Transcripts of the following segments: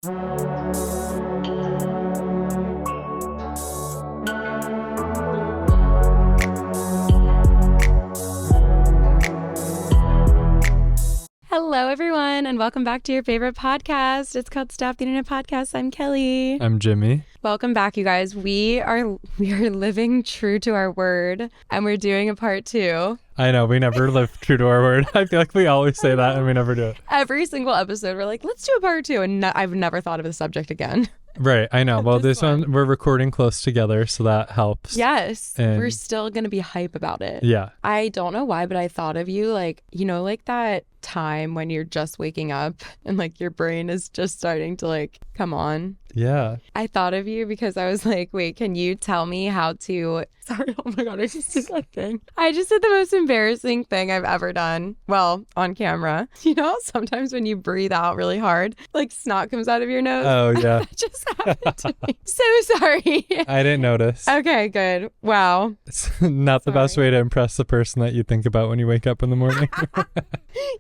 Hello, everyone, and welcome back to your favorite podcast. It's called Stop the Internet Podcast. I'm Kelee. I'm Jimmy. Welcome back, you guys. We are living true to our word, and we're doing a part 2. I know, we never live true to our word. I feel like we always say that and we never do it. Every single episode, we're like, let's do a part 2, and I've never thought of the subject again. Right, I know. Well, this one, we're recording close together, so that helps. Yes, and we're still going to be hype about it. Yeah. I don't know why, but I thought of you like, you know, like that time when you're just waking up and like your brain is just starting to like come on. Yeah. I thought of you because I was like, wait, can you tell me how to... Sorry, oh my God, I just did that thing. I just did the most embarrassing thing I've ever done. Well, on camera. You know, sometimes when you breathe out really hard, like snot comes out of your nose. Oh, yeah. It just happened to me. So sorry. I didn't notice. Okay, good. Wow. It's not the best way to impress the person that you think about when you wake up in the morning.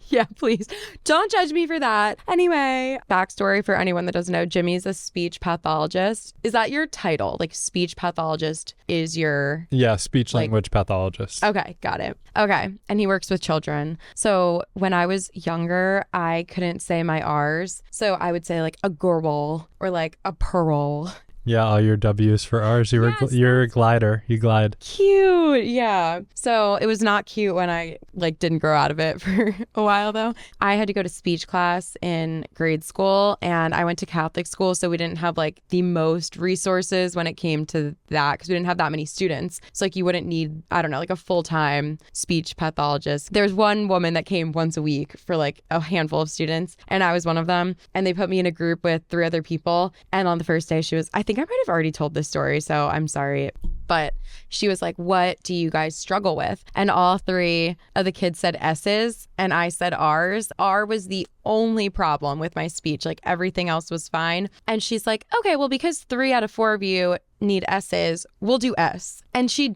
Yeah, please. Don't judge me for that. Anyway, backstory for anyone that doesn't know, Jimmy's a speech pathologist. Is that your title? Like speech pathologist is your... Yeah, speech language pathologist. Okay, got it. Okay, and he works with children. So when I was younger, I couldn't say my R's. So I would say like a girl or like a pearl. Yeah, all your W's for R's. You're a glider. You glide. Cute. Yeah. So it was not cute when I like didn't grow out of it for a while though. I had to go to speech class in grade school and I went to Catholic school. So we didn't have like the most resources when it came to that because we didn't have that many students. So like you wouldn't need, I don't know, like a full-time speech pathologist. There's one woman that came once a week for like a handful of students and I was one of them. And they put me in a group with 3 other people. And on the first day I think I might have already told this story, so I'm sorry. But she was like, what do you guys struggle with? And all 3 of the kids said S's and I said R's. R was the only problem with my speech. Like everything else was fine. And she's like, okay, well, because 3 out of 4 of you need S's, we'll do S. And she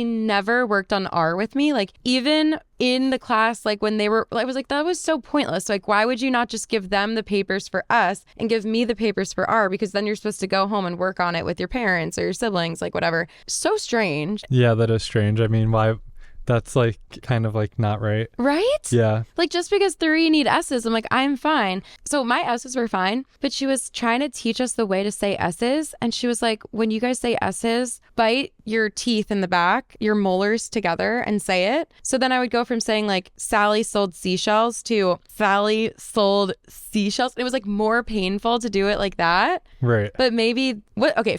never worked on R with me. Like even in the class, like when they were, I was like, that was so pointless. Like, why would you not just give them the papers for S and give me the papers for R? Because then you're supposed to go home and work on it with your parents or your siblings, like whatever. So strange. Yeah, that is strange. I mean, why? That's like kind of like not right. Right? Yeah. Like just because 3 need S's, I'm like, I'm fine. So my S's were fine, but she was trying to teach us the way to say S's. And she was like, when you guys say S's, bite your teeth in the back, your molars together and say it. So then I would go from saying like Sally sold seashells to Sally sold seashells. It was like more painful to do it like that. Right. But maybe,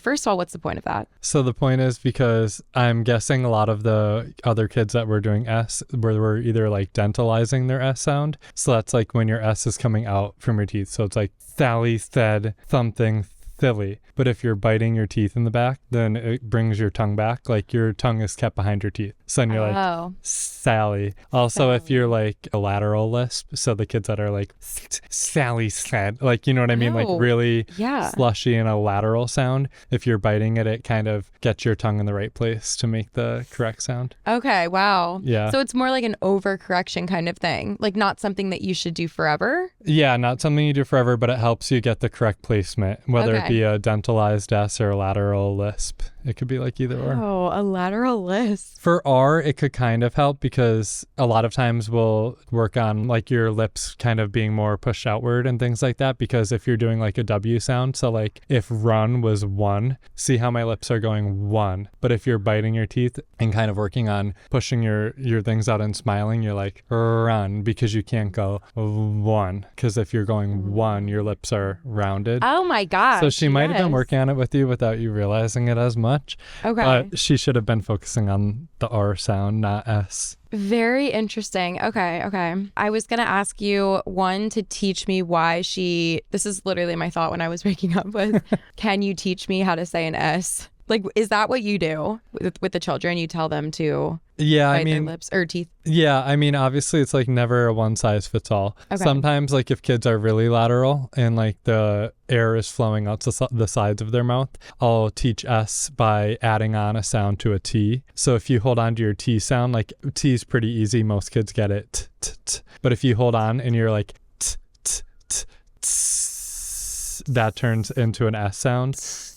first of all, what's the point of that? So the point is because I'm guessing a lot of the other kids that were doing S were either like dentalizing their S sound. So that's like when your S is coming out from your teeth. So it's like Sally said something silly. But if you're biting your teeth in the back, then it brings your tongue back. Like your tongue is kept behind your teeth. So then you're like, Sally. Also, Sally. if you're like a lateral lisp, so the kids that are like, Sally said, like, you know what I mean? Like really slushy and a lateral sound. If you're biting it, it kind of gets your tongue in the right place to make the correct sound. Okay, wow. Yeah. So it's more like an overcorrection kind of thing. Like not something that you should do forever? Yeah, not something you do forever, but it helps you get the correct placement, whether it be a dentalized S or a lateral lisp. It could be like either or. Oh, a lateral lisp. For R, it could kind of help because a lot of times we'll work on like your lips kind of being more pushed outward and things like that. Because if you're doing like a W sound, so like if run was 1, see how my lips are going 1. But if you're biting your teeth and kind of working on pushing your things out and smiling, you're like run because you can't go 1. Because if you're going 1, your lips are rounded. Oh my gosh. So she might have been working on it with you without you realizing it as much. Okay. But she should have been focusing on the R sound, not S. Very interesting. Okay. I was going to ask you, one, to teach me why this is literally my thought when I was waking up with, can you teach me how to say an S? Like, is that what you do with the children? You tell them to bite their lips or teeth? Yeah, I mean, obviously it's like never a one size fits all. Okay. Sometimes like if kids are really lateral and like the air is flowing out to the sides of their mouth, I'll teach S by adding on a sound to a T. So if you hold on to your T sound, like T is pretty easy. Most kids get it. But if you hold on and you're like, that turns into an S sound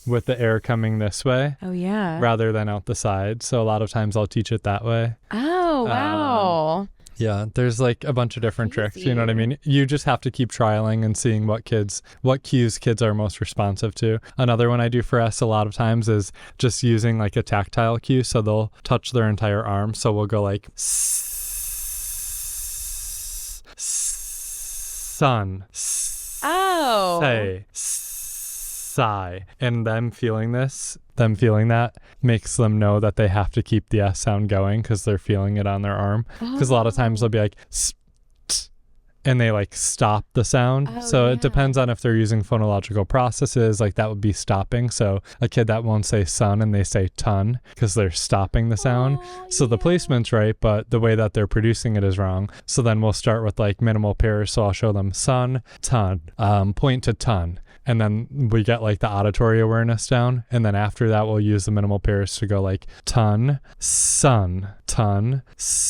with the air coming this way. Oh, yeah. Rather than out the side. So a lot of times I'll teach it that way. Oh, wow. Yeah, there's like a bunch of different tricks, you know what I mean? You just have to keep trialing and seeing what cues kids are most responsive to. Another one I do for S a lot of times is just using like a tactile cue. So they'll touch their entire arm. So we'll go like sun, say, sigh, and them feeling that makes them know that they have to keep the S sound going because they're feeling it on their arm. Because a lot of times they'll be like, and they like stop the sound. It depends on if they're using phonological processes, like that would be stopping. So a kid that won't say sun and they say ton because they're stopping the sound. So the placement's right, but the way that they're producing it is wrong. So then we'll start with like minimal pairs. So I'll show them sun, ton, point to ton. And then we get like the auditory awareness down. And then after that, we'll use the minimal pairs to go like ton, sun.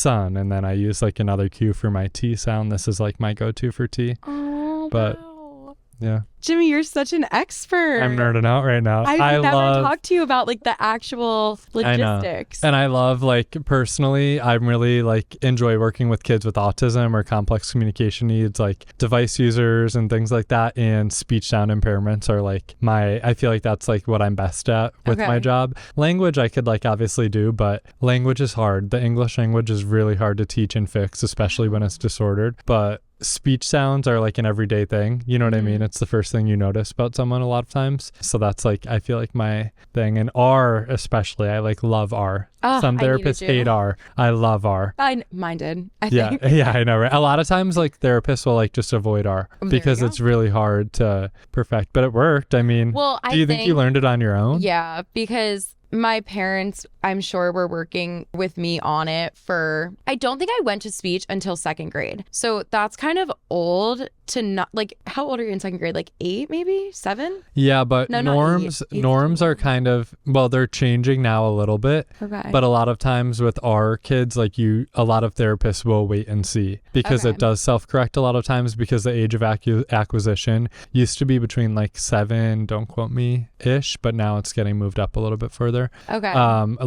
And then I use like another cue for my T sound. This is like my go-to for T. Oh, but wow. Yeah. Jimmy, you're such an expert. I'm nerding out right now. I've never talked to you about like the actual logistics. And I love, like, personally, I really like enjoy working with kids with autism or complex communication needs, like device users and things like that. And speech sound impairments are like I feel like that's like what I'm best at with my job. Language I could like obviously do, but language is hard. The English language is really hard to teach and fix, especially when it's disordered. But speech sounds are like an everyday thing. You know what I mean? It's the first thing you notice about someone a lot of times. So that's like, I feel like my thing. And R especially, I like love R. Some therapists hate R. I love R. Mine did, I think. Yeah, I know, right? A lot of times like therapists will like just avoid R because it's really hard to perfect. But it worked. I mean, do you think you learned it on your own? Yeah, because my parents, I'm sure, were working with me on it I don't think I went to speech until second grade. So that's kind of old to not, like, how old are you in second grade? Like 8, maybe 7? Yeah, but norms are kind of, well, they're changing now a little bit. Okay. But a lot of times with our kids, like a lot of therapists will wait and see because it does self-correct a lot of times because the age of acquisition used to be between like 7, don't quote me, ish, but now it's getting moved up a little bit further. Okay.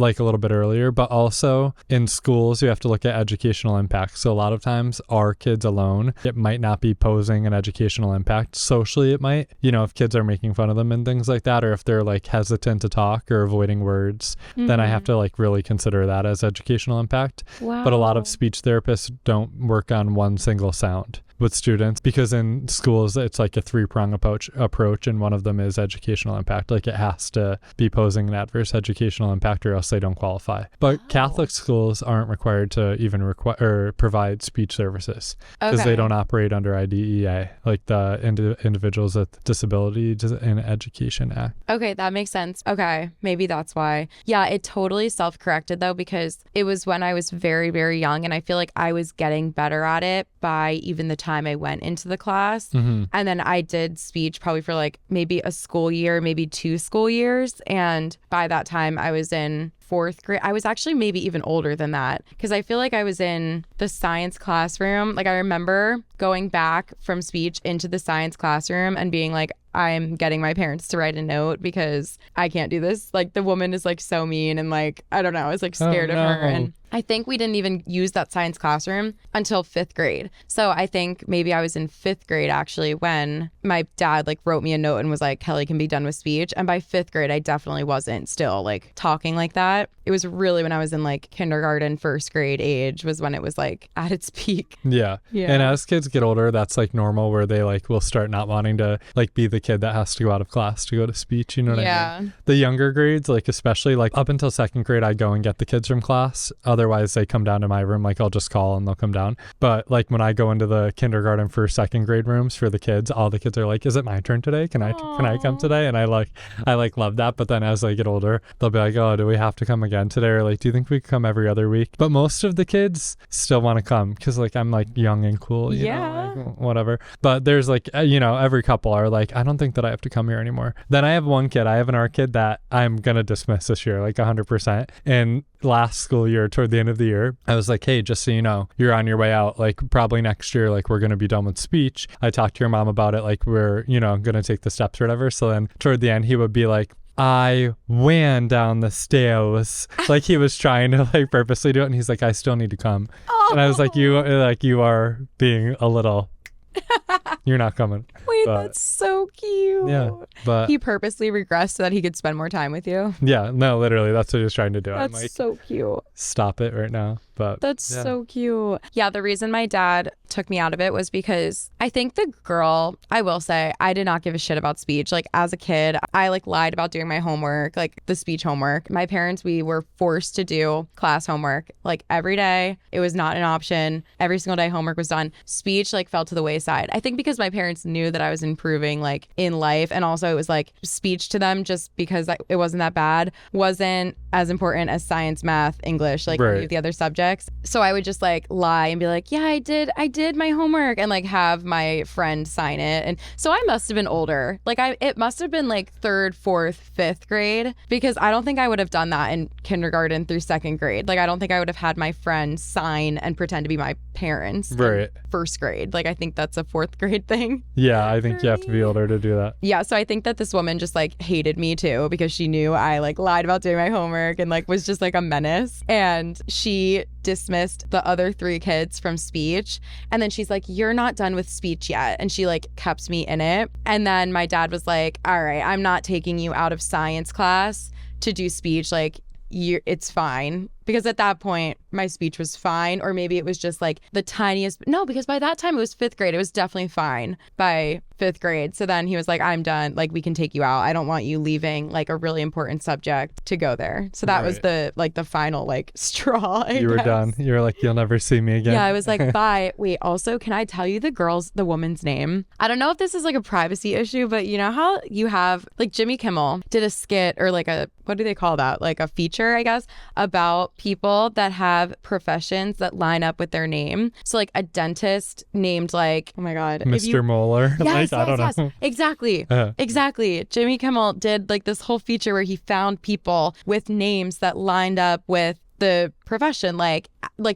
Like a little bit earlier, but also in schools, you have to look at educational impact. So a lot of times our kids alone, it might not be posing an educational impact. Socially, it might, if kids are making fun of them and things like that, or if they're like hesitant to talk or avoiding words, then I have to like really consider that as educational impact. Wow. But a lot of speech therapists don't work on one single sound with students because in schools it's like a 3-prong approach, and one of them is educational impact. Like it has to be posing an adverse educational impact or else they don't qualify. But Catholic schools aren't required to even provide speech services because they don't operate under IDEA, like the Individuals with Disabilities in Education Act. Okay, that makes sense. Okay, maybe that's why. Yeah, it totally self-corrected though, because it was when I was very, very young, and I feel like I was getting better at it by even the time I went into the class. And then I did speech probably for like maybe a school year, maybe 2 school years. And by that time I was in 4th grade. I was actually maybe even older than that because I feel like I was in the science classroom. Like I remember going back from speech into the science classroom and being like, I'm getting my parents to write a note because I can't do this. Like the woman is like so mean and like, I don't know, I was like scared of her. And I think we didn't even use that science classroom until 5th grade. So I think maybe I was in 5th grade actually when my dad like wrote me a note and was like, Kelee can be done with speech. And by 5th grade, I definitely wasn't still like talking like that. It was really when I was in like kindergarten, 1st grade age was when it was like at its peak. Yeah. And as kids get older, that's like normal where they like will start not wanting to like be the kid that has to go out of class to go to speech. You know what I mean? The younger grades, like especially like up until 2nd grade, I go and get the kids from class. Otherwise, they come down to my room. Like I'll just call and they'll come down. But like when I go into the kindergarten 1st, 2nd grade rooms for the kids, all the kids are like, "Is it my turn today? Can I come today?" And I love that. But then as they get older, they'll be like, "Oh, do we have to come again today?" Or like, "Do you think we could come every other week?" But most of the kids still want to come because like I'm like young and cool, you know, like, whatever. But there's like every couple are like, "I don't think that I have to come here anymore." Then I have one kid, I have an art kid that I'm gonna dismiss this year, like 100%. And last school year, toward the end of the year, I was like, hey, just so you know, you're on your way out. Like probably next year, like we're going to be done with speech. I talked to your mom about it. Like we're, going to take the steps or whatever. So then toward the end, he would be like, I ran down the stairs. Like he was trying to like purposely do it. And he's like, I still need to come. Oh. And I was like, you are being a little, you're not coming. Wait, that's so cute. Yeah. But he purposely regressed so that he could spend more time with you. Yeah, no, literally. That's what he was trying to do. That's I'm like, so cute. Stop it right now. But that's so cute. Yeah, the reason my dad took me out of it was because I think the girl, I will say, I did not give a shit about speech. Like as a kid, I like lied about doing my homework, like the speech homework. My parents, we were forced to do class homework like every day. It was not an option. Every single day homework was done. Speech like fell to the wayside. I think because my parents knew that I was improving like in life, and also it was like speech to them, just because it wasn't that bad, wasn't as important as science, math, English, like any of the other subjects. So I would just like lie and be like, yeah, I did my homework, and like have my friend sign it. And so I must have been older. Like it must have been like 3rd, 4th, 5th grade, because I don't think I would have done that in kindergarten through 2nd grade. Like I don't think I would have had my friend sign and pretend to be my parents in 1st grade. Like I think that's a 4th grade thing. Yeah, I think you have to be older to do that. Yeah, so I think that this woman just like hated me too, because she knew I like lied about doing my homework and like was just like a menace. And she dismissed the other 3 kids from speech, and then she's like, you're not done with speech yet, and she like kept me in it. And then my dad was like, all right, I'm not taking you out of science class to do speech, like it's fine. Because at that point my speech was fine, or maybe it was just like the tiniest. No, because by that time it was 5th grade. It was definitely fine by 5th grade. So then he was like, I'm done. Like we can take you out. I don't want you leaving like a really important subject to go there. So that was the final like straw. You were done. You were like, you'll never see me again. Yeah, I was like, bye. Wait, also, can I tell you the woman's name? I don't know if this is like a privacy issue, but you know how you have like Jimmy Kimmel did a skit, or like what do they call that? Like a feature, I guess, about people that have professions that line up with their name. So like a dentist named like, oh my God, Mr. Moeller. Yes, like, I don't know. Yes. Exactly. Exactly. Jimmy Kimmel did like this whole feature where he found people with names that lined up with the profession. Like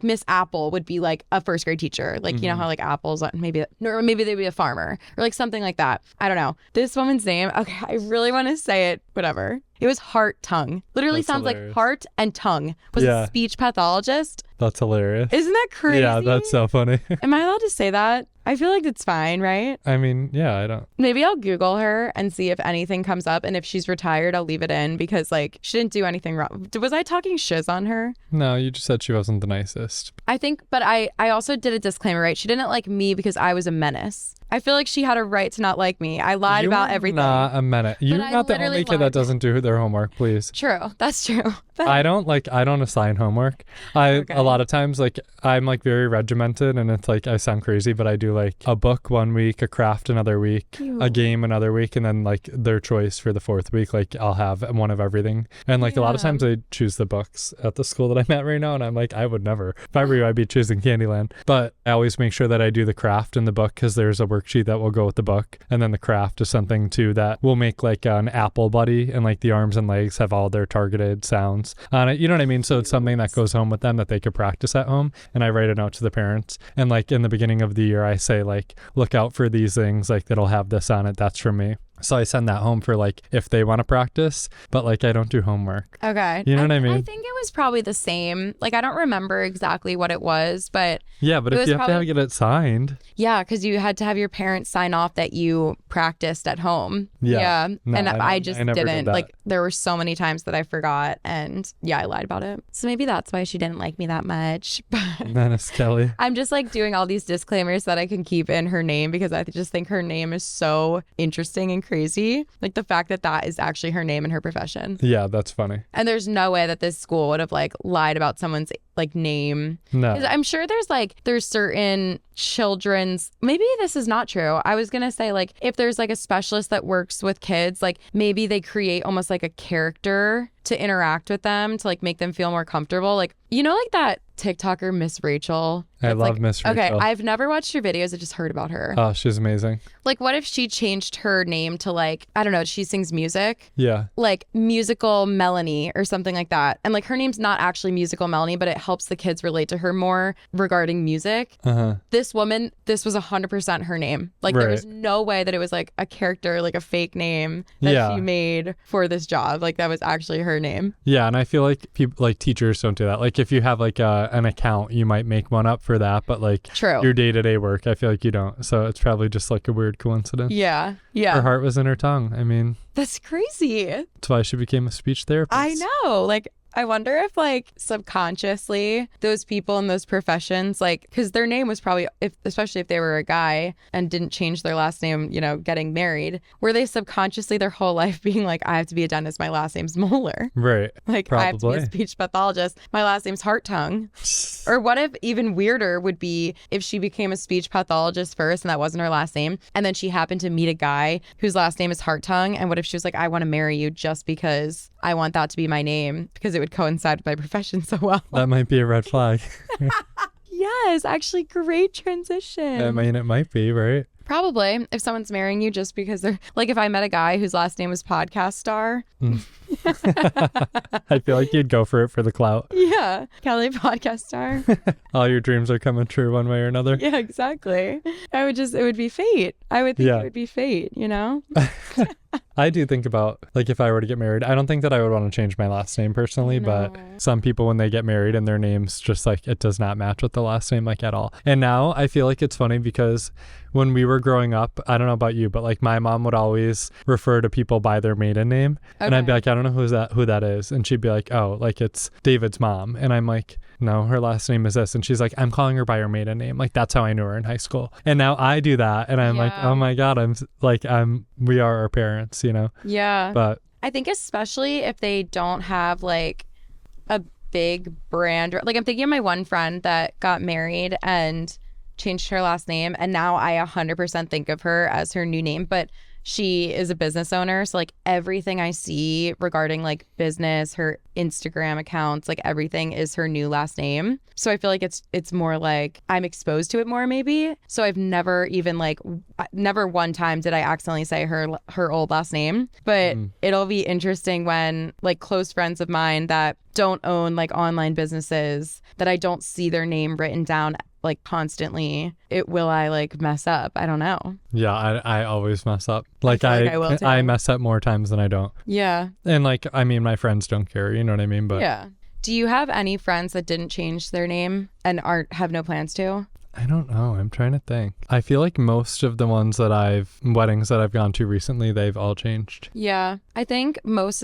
Miss Apple would be like a 1st grade teacher. Like, you know how like apples, maybe they'd be a farmer or like something like that. I don't know. This woman's name, okay, I really want to say it, whatever. It was Heart Tongue. Literally sounds hilarious. Like heart and tongue. Was a speech pathologist. That's hilarious. Isn't that crazy? Yeah, that's so funny. Am I allowed to say that? I feel like it's fine, right? I mean, yeah, I don't. Maybe I'll Google her and see if anything comes up. And if she's retired, I'll leave it in, because like she didn't do anything wrong. Was I talking shiz on her? No, you just said she wasn't the nicest. I think, but I also did a disclaimer, right? She didn't like me because I was a menace. I feel like she had a right to not like me. I lied about everything. Not a menace. You're not the only kid that doesn't do their homework, please. True. That's true. I don't assign homework. A lot of times, like, I'm like very regimented, and it's like I sound crazy, but I do like a book one week, a craft another week, a game another week, and then like their choice for the 4th week, like I'll have one of everything. And like a lot of times I choose the books at the school that I'm at right now, and I'm like, I would never. If I were you, I'd be choosing Candyland. But I always make sure that I do the craft in the book, because there's a worksheet that will go with the book, and then the craft is something too that will make like an apple buddy, and like the arms and legs have all their targeted sounds on it. You know what I mean? So it's something that goes home with them that they could practice at home, and I write it out to the parents. And like in the beginning of the year, I say like, look out for these things, like that'll have this on it. That's from me. So I send that home for like if they want to practice, but like I don't do homework. Okay. You know what I mean? I think it was probably the same. Like I don't remember exactly what it was, but yeah, but if you have to get it signed. Yeah, because you had to have your parents sign off that you practiced at home. Yeah. No, and I just didn't. Did like there were so many times that I forgot, and yeah, I lied about it. So maybe that's why she didn't like me that much. Menace Kelee. I'm just like doing all these disclaimers that I can keep in her name, because I just think her name is so interesting and crazy. Like the fact that is actually her name and her profession. Yeah, that's funny. And there's no way that this school would have like lied about someone's like name. No. 'Cause I'm sure there's certain children's, maybe this is not true. I was gonna say like if there's like a specialist that works with kids, like maybe they create almost like a character to interact with them to like make them feel more comfortable. Like, you know, like that TikToker Miss Rachel. I love like, Miss Rachel. Okay, I've never watched her videos. I just heard about her. Oh, she's amazing. Like, what if she changed her name to like, I don't know, she sings music? Yeah. Like musical Melanie or something like that. And like her name's not actually musical Melanie, but it helps the kids relate to her more regarding music. This woman, this was 100% her name. Like there was no way that it was like a character, like a fake name that she made for this job. Like that was actually her name. Yeah, and I feel like people, like teachers don't do that. Like if you have like an account, you might make one up for that, but like your day-to-day work, I feel like you don't. So it's probably just like a weird coincidence. Yeah. Yeah. Her heart was in her tongue. I mean, that's crazy. That's why she became a speech therapist. I know. Like I wonder if like subconsciously those people in those professions, like, because their name was probably, especially if they were a guy and didn't change their last name, you know, getting married, were they subconsciously their whole life being like, I have to be a dentist, my last name's Moeller. Right. Like probably. I have to be a speech pathologist, my last name's Heart Tongue. Or what if even weirder would be if she became a speech pathologist first and that wasn't her last name, and then she happened to meet a guy whose last name is Heart Tongue, and what if she was like, I want to marry you just because I want that to be my name because it would coincide with my profession so well. That might be a red flag. Yes, actually, great transition. I mean, it might be, right? Probably. If someone's marrying you just because they're like, if I met a guy whose last name was Podcast Star. I feel like you'd go for it for the clout. Yeah. Kelee Podcast Star. All your dreams are coming true one way or another. Yeah, exactly. It would be fate. I would think it would be fate, you know? I do think about, like, if I were to get married, I don't think that I would want to change my last name personally, but some people, when they get married and their names just, like, it does not match with the last name, like, at all. And now I feel like it's funny because when we were growing up, I don't know about you, but, like, my mom would always refer to people by their maiden name. Okay. And I'd be like, I don't know who that is. And she'd be like, oh, like, it's David's mom. And I'm like, no, her last name is this. And she's like, I'm calling her by her maiden name. Like, that's how I knew her in high school. And now I do that. And I'm like, oh my God, we are our parents, you know? Yeah. But I think especially if they don't have like a big brand, like I'm thinking of my one friend that got married and changed her last name. And now I 100% think of her as her new name, but she is a business owner. So like everything I see regarding like business, her Instagram accounts, like everything is her new last name. So I feel like it's more like I'm exposed to it more maybe. So I've never even never one time did I accidentally say her old last name. But it'll be interesting when like close friends of mine that don't own like online businesses, that I don't see their name written down like constantly, will I like mess up? I don't know. Yeah, I always mess up. Like I will too. I mess up more times than I don't. Yeah. And like, I mean, my friends don't care, you know what I mean? But yeah. Do you have any friends that didn't change their name and have no plans to? I don't know. I'm trying to think. I feel like most of the weddings that I've gone to recently, they've all changed. Yeah. I think most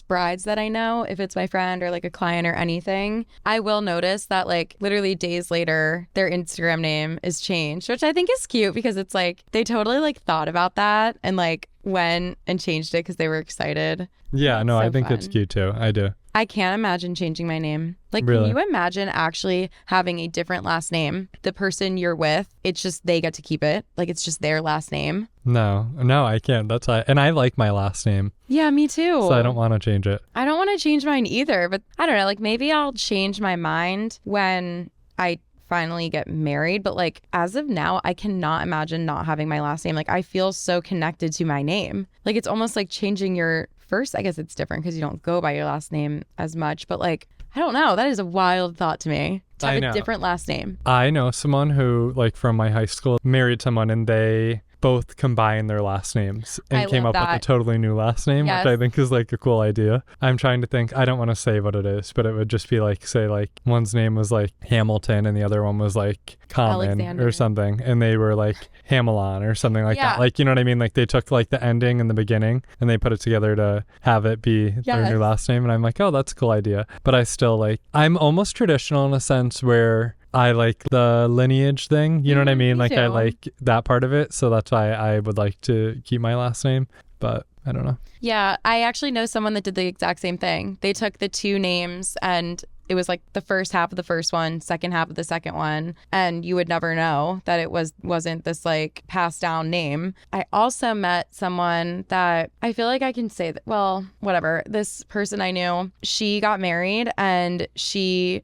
brides that I know, if it's my friend or like a client or anything, I will notice that like literally days later, their Instagram name is changed, which I think is cute because it's like they totally like thought about that and like went and changed it because they were excited. Yeah, no, I think it's cute too. I do. I can't imagine changing my name. Like, really? Can you imagine actually having a different last name? The person you're with, it's just they get to keep it. Like, it's just their last name. No, I can't. That's why. And I like my last name. Yeah, me too. So I don't want to change it. I don't want to change mine either. But I don't know. Like, maybe I'll change my mind when I finally get married. But like, as of now, I cannot imagine not having my last name. Like, I feel so connected to my name. Like, it's almost like changing your first. I guess it's different because you don't go by your last name as much. But like, I don't know. That is a wild thought to me. To have a different last name. I know someone who, like, from my high school, married someone and they both combined their last names and came up with a totally new last name, which I think is like a cool idea. I'm trying to think. I don't want to say what it is, but it would just be like, say, like one's name was like Hamilton and the other one was like Common Alexander. Or something, and they were like Hamelon or something like that. Like, you know what I mean? Like they took like the ending and the beginning and they put it together to have it be their new last name. And I'm like, oh, that's a cool idea. But I still I'm almost traditional in a sense where I like the lineage thing, you know what I mean? Like, I like that part of it. So that's why I would like to keep my last name, but I don't know. Yeah, I actually know someone that did the exact same thing. They took the two names and it was like the first half of the first one, second half of the second one, and you would never know that it wasn't this like passed down name. I also met someone that I feel like I can say that, well, whatever. This person I knew, she got married and okay,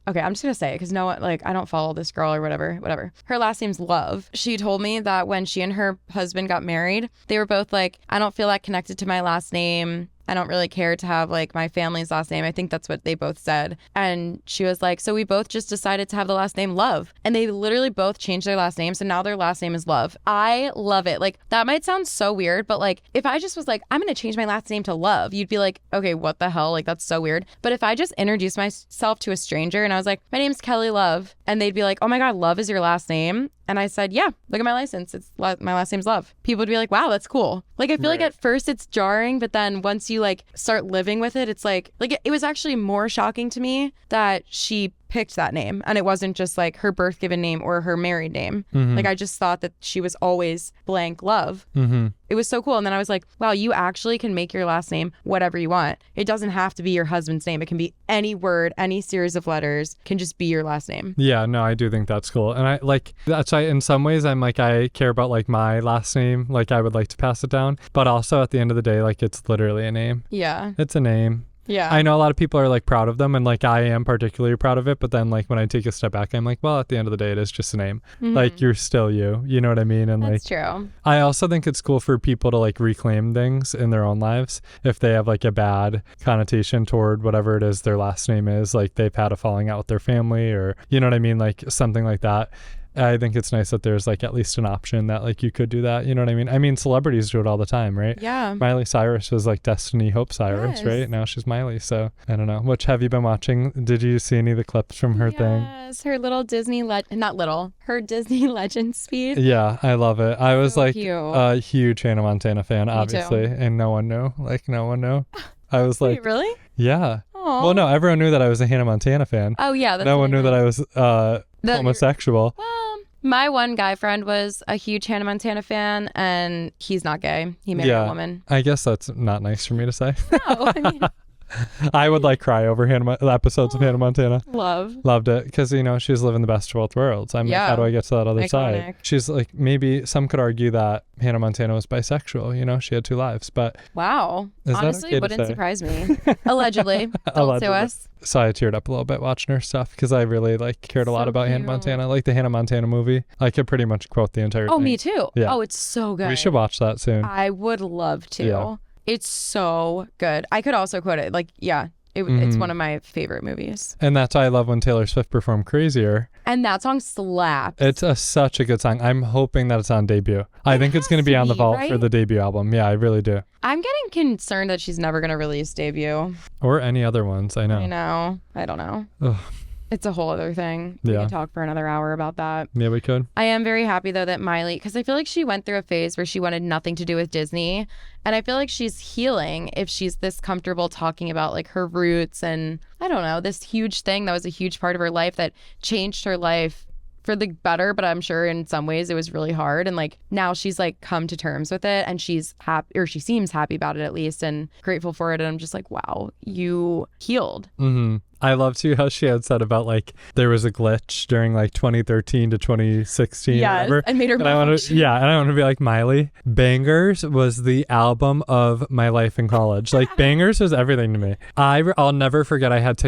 I'm just gonna say it because no one, like, I don't follow this girl or whatever. Her last name's Love. She told me that when she and her husband got married, they were both like, I don't feel that connected to my last name. I don't really care to have like my family's last name. I think that's what they both said. And she was like, so we both just decided to have the last name Love. And they literally both changed their last names. And now their last name is Love. I love it. Like, that might sound so weird, but like, if I just was like, I'm going to change my last name to Love, you'd be like, okay, what the hell? Like, that's so weird. But if I just introduced myself to a stranger and I was like, my name's Kelee Love, and they'd be like, oh my God, Love is your last name? And I said, yeah, look at my license. My last name's Love. People would be like, wow, that's cool. Like, I feel like at first it's jarring, but then once you like start living with it, it's like it was actually more shocking to me that she picked that name and it wasn't just like her birth given name or her married name. Like, I just thought that she was always blank Love. It was so cool. And then I was like, wow, you actually can make your last name whatever you want. It doesn't have to be your husband's name. It can be any word, any series of letters can just be your last name. Yeah, no, I do think that's cool. And I like, that's why in some ways I'm like, I care about like my last name. Like, I would like to pass it down. But also at the end of the day, like, it's literally a name. Yeah. It's a name. Yeah. I know a lot of people are like proud of them, and like I am particularly proud of it, but then like when I take a step back, I'm like, well, at the end of the day, it is just a name. Like, you're still you know what I mean? And that's like, true. I also think it's cool for people to like reclaim things in their own lives if they have like a bad connotation toward whatever it is their last name is, like they've had a falling out with their family, or you know what I mean, like something like that. I think it's nice that there's like at least an option that like you could do that. You know what I mean? I mean, celebrities do it all the time, right? Yeah. Miley Cyrus was like Destiny Hope Cyrus, right? Now she's Miley. So I don't know. Which have you been watching? Did you see any of the clips from her thing? Yes, her little Disney her Disney legend speech. Yeah, I love it. I was like a huge Hannah Montana fan, obviously, and no one knew. Like, no one knew. I was like, wait, really? Yeah. Aww. Well, no, everyone knew that I was a Hannah Montana fan. Oh yeah, no one knew that I was homosexual. Well, my one guy friend was a huge Hannah Montana fan, and he's not gay. He married a woman. I guess that's not nice for me to say. No, I mean, I would like cry over episodes of Hannah Montana. Loved it because, you know, she's living the best of both worlds. I'm like, how do I get to that other side? She's like, maybe some could argue that Hannah Montana was bisexual. You know, she had two lives, but wow, honestly, wouldn't surprise me. Allegedly, don't sue us. So I teared up a little bit watching her stuff because I really like cared a lot about Hannah Montana. Like the Hannah Montana movie, I could pretty much quote the entire thing. Oh, me too. Yeah. Oh, it's so good. We should watch that soon. I would love to. Yeah. It's so good. I could also quote it. Like, yeah, it's one of my favorite movies. And that's why I love when Taylor Swift performed Crazier. And that song slaps. It's such a good song. I'm hoping that it's on debut. I think it's going to be on the vault for the debut album. Yeah, I really do. I'm getting concerned that she's never going to release debut. Or any other ones. I know. I don't know. Ugh. It's a whole other thing. We could talk for another hour about that. Yeah, we could. I am very happy, though, that Miley, because I feel like she went through a phase where she wanted nothing to do with Disney. And I feel like she's healing if she's this comfortable talking about like her roots and, I don't know, this huge thing that was a huge part of her life that changed her life for the better, but I'm sure in some ways it was really hard. And like now she's like come to terms with it and she's happy, or she seems happy about it at least, and grateful for it. And I'm just like, wow, you healed. I love too how she had said about like there was a glitch during like 2013 to 2016. Yes, and made her and I want to be like, Miley, Bangers was the album of my life in college. Like Bangers was everything to me. I'll never forget, I had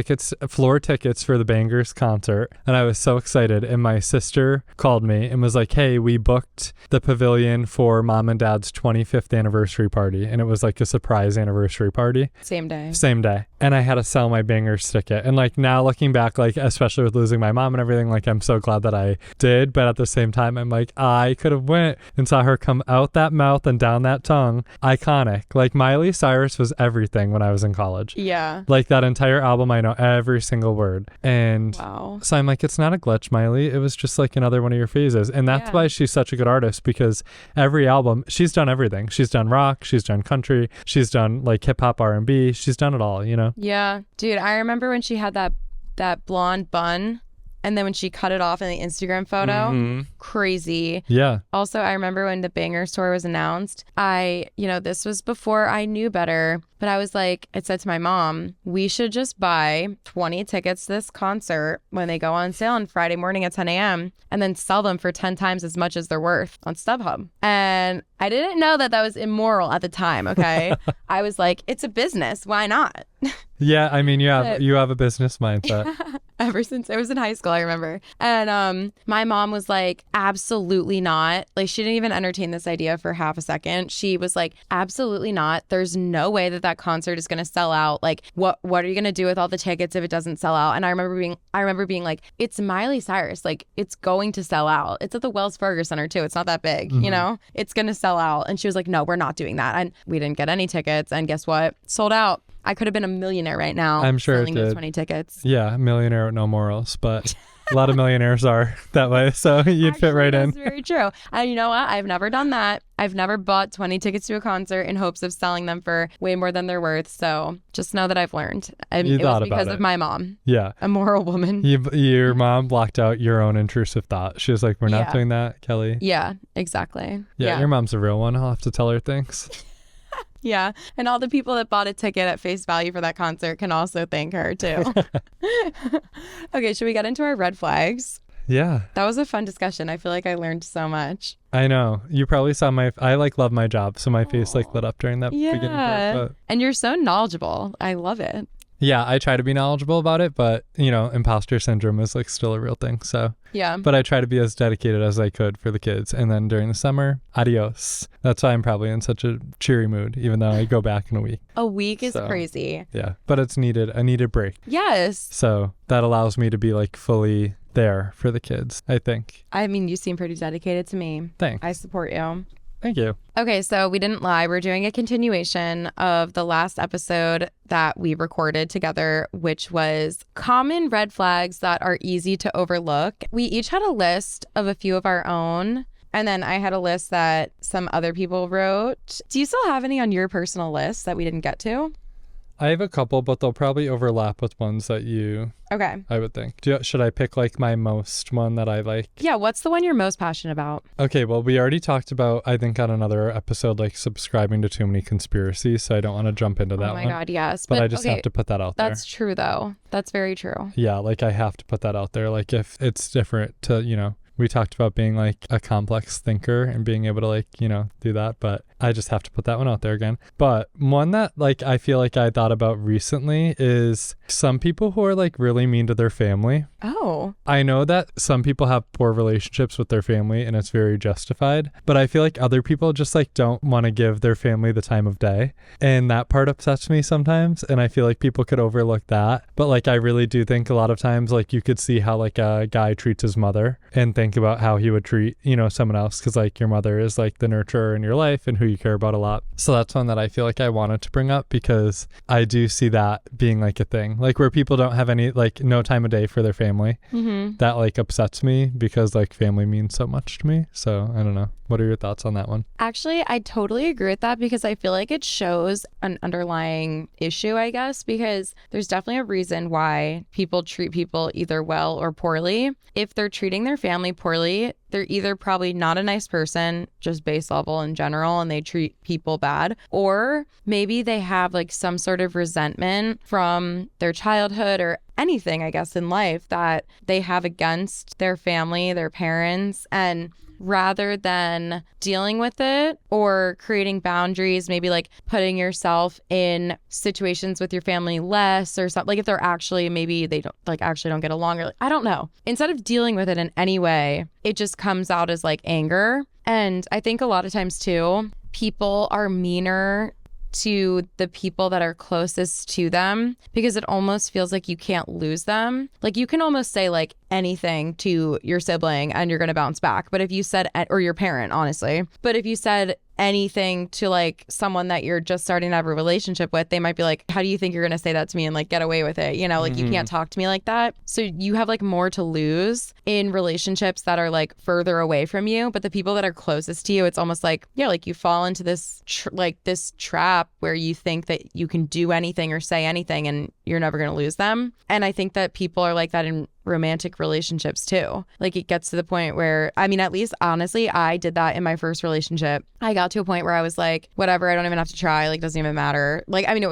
floor tickets for the Bangers concert, and I was so excited. And my sister called me and was like, hey, we booked the pavilion for Mom and Dad's 25th anniversary party, and it was like a surprise anniversary party. Same day. And I had to sell my Bangers ticket. And like now looking back, like especially with losing my mom and everything, like I'm so glad that I did. But at the same time, I'm like, I could have went and saw her come out that mouth and down that tongue. Iconic. Like Miley Cyrus was everything when I was in college. Yeah. Like that entire album, I know every single word. And wow. So I'm like, it's not a glitch, Miley. It was just like another one of your phases. And that's why she's such a good artist, because every album, she's done everything. She's done rock, she's done country, she's done like hip hop, R&B. She's done it all, you know? Yeah. Dude, I remember when she had that blonde bun And then when she cut it off in the Instagram photo, crazy. Yeah. Also, I remember when the Bangers tour was announced, this was before I knew better, but I was like, I said to my mom, we should just buy 20 tickets to this concert when they go on sale on Friday morning at 10 a.m. and then sell them for 10 times as much as they're worth on StubHub. And I didn't know that was immoral at the time, okay? I was like, it's a business. Why not? Yeah, I mean, you have a business mindset. Ever since I was in high school, I remember. And my mom was like, absolutely not. Like, she didn't even entertain this idea for half a second. She was like, absolutely not. There's no way that concert is going to sell out. Like, what are you going to do with all the tickets if it doesn't sell out? And I remember being like, it's Miley Cyrus. Like, it's going to sell out. It's at the Wells Fargo Center too. It's not that big, you know? It's going to sell out. And she was like, no, we're not doing that. And we didn't get any tickets. And guess what? Sold out. I could have been a millionaire right now. I'm sure selling those 20 tickets. Yeah, a millionaire with no morals, but a lot of millionaires are that way, so you'd fit right in. That's very true. And you know what? I've never done that. I've never bought 20 tickets to a concert in hopes of selling them for way more than they're worth. So just know that I've learned. And it was because of my mom. Yeah. A moral woman. Your mom blocked out your own intrusive thought. She was like, we're not doing that, Kelee. Yeah, exactly. Yeah, your mom's a real one. I'll have to tell her things. Yeah. And all the people that bought a ticket at face value for that concert can also thank her too. Okay, should we get into our red flags? Yeah. That was a fun discussion. I feel like I learned so much. I know. You probably saw I love my job, so my face lit up during that beginning part. But... And you're so knowledgeable. I love it. Yeah, I try to be knowledgeable about it, but, imposter syndrome is still a real thing. So, yeah. But I try to be as dedicated as I could for the kids. And then during the summer, adios. That's why I'm probably in such a cheery mood, even though I go back in a week. A week is crazy. Yeah, but it's a needed break. Yes. So that allows me to be fully there for the kids, I think. I mean, you seem pretty dedicated to me. Thanks. I support you. Thank you. Okay, so we didn't lie. We're doing a continuation of the last episode that we recorded together, which was common red flags that are easy to overlook. We each had a list of a few of our own, and then I had a list that some other people wrote. Do you still have any on your personal list that we didn't get to? I have a couple, but they'll probably overlap with ones that Okay. I would think. Should I pick my most one that I like? Yeah, what's the one you're most passionate about? Okay, well, we already talked about, I think on another episode, subscribing to too many conspiracies, so I don't want to jump into that one. Oh my God, yes. But I just have to put that out there. That's true, though. That's very true. Yeah, I have to put that out there. If it's different to, we talked about being a complex thinker and being able to do that, but I just have to put that one out there again. But one that I feel I thought about recently is some people who are really mean to their family. Oh. I know that some people have poor relationships with their family and it's very justified, but I feel other people just don't want to give their family the time of day. And that part upsets me sometimes. And I feel people could overlook that. But I really do think a lot of times you could see how a guy treats his mother and think about how he would treat, someone else. Cause your mother is the nurturer in your life and who you care about a lot. So that's one that I feel I wanted to bring up because I do see that being a thing, where people don't have any, no time of day for their family. Mm-hmm. That upsets me because family means so much to me. So I don't know. What are your thoughts on that one? Actually, I totally agree with that because I feel it shows an underlying issue, I guess, because there's definitely a reason why people treat people either well or poorly. If they're treating their family poorly, they're either probably not a nice person, just base level in general, and they treat people bad, or maybe they have some sort of resentment from their childhood or anything, I guess, in life that they have against their family, their parents, and rather than dealing with it or creating boundaries, maybe putting yourself in situations with your family less or something, if they're actually, maybe they don't actually don't get along, or I don't know. Instead of dealing with it in any way, it just comes out as anger. And I think a lot of times too, people are meaner to the people that are closest to them because it almost feels you can't lose them. You can almost say anything to your sibling and you're going to bounce back. But if you said, or your parent, honestly, but if you said anything to someone that you're just starting to have a relationship with, they might be how do you think you're going to say that to me and get away with it? Mm-hmm. You can't talk to me like that. So you have more to lose in relationships that are further away from you. But the people that are closest to you, it's almost you fall into this this trap where you think that you can do anything or say anything and you're never going to lose them. And I think that people are that in romantic relationships too. Like it gets to the point where, I mean, at least honestly, I did that in my first relationship. I got to a point where I was like, whatever, I don't even have to try. Like, doesn't even matter. Like, I mean, it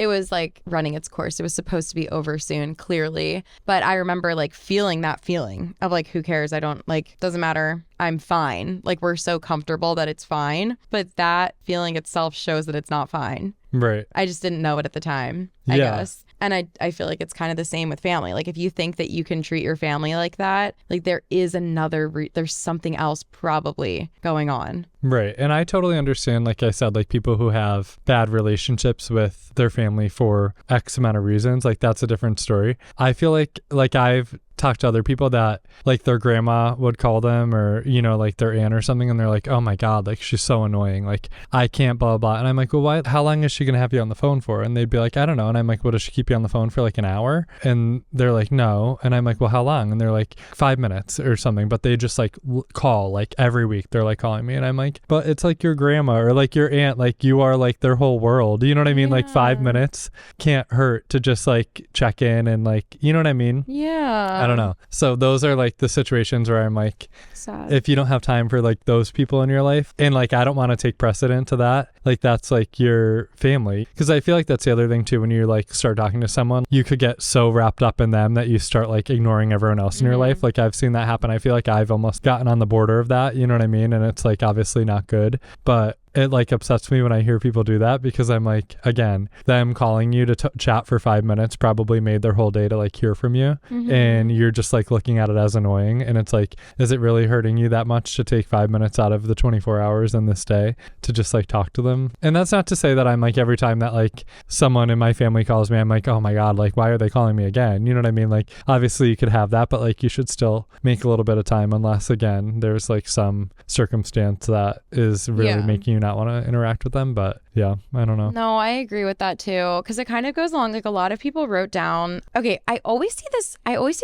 was like running its course. It was supposed to be over soon, clearly. But I remember like feeling that feeling of like, who cares? I don't like, doesn't matter. I'm fine. Like we're so comfortable that it's fine. But that feeling itself shows that it's not fine. Right. I just didn't know it at the time, I guess. And I feel like it's kind of the same with family. Like if you think that you can treat your family like that, like there is there's something else probably going on. Right. And I totally understand, like I said, like people who have bad relationships with their family for X amount of reasons, like that's a different story. I feel like I've talked to other people that like their grandma would call them or, you know, like their aunt or something. And they're like, oh my God, like she's so annoying. Like I can't blah, blah. And I'm like, well, why, how long is she going to have you on the phone for? And they'd be like, I don't know. And I'm like, well, does she keep you on the phone for like an hour? And they're like, no. And I'm like, well, how long? And they're like 5 minutes or something, but they just like call like every week. They're like calling me and I'm like, but it's like your grandma or like your aunt, like you are like their whole world. You know what I mean? Yeah. Like 5 minutes can't hurt to just like check in and like, you know what I mean? Yeah. I don't know. So those are like the situations where I'm like, sad. If you don't have time for like those people in your life and like I don't want to take precedent to that, like that's like your family. Because I feel like that's the other thing too, when you like start talking to someone, you could get so wrapped up in them that you start like ignoring everyone else in your life. Like I've seen that happen. I feel like I've almost gotten on the border of that, you know what I mean? And it's like obviously not good, but it like upsets me when I hear people do that because I'm like, again, them calling you to chat for 5 minutes probably made their whole day to like hear from you. And you're just like looking at it as annoying. And it's like, is it really hurting you that much to take 5 minutes out of the 24 hours in this day to just like talk to them? And that's not to say that I'm like every time that like someone in my family calls me, I'm like, oh my God, like why are they calling me again? You know what I mean? Like obviously you could have that, but like you should still make a little bit of time unless again, there's like some circumstance that is really making you not want to interact with them. But yeah, I don't know. No, I agree with that too, because it kind of goes along like a lot of people wrote down, okay, I always see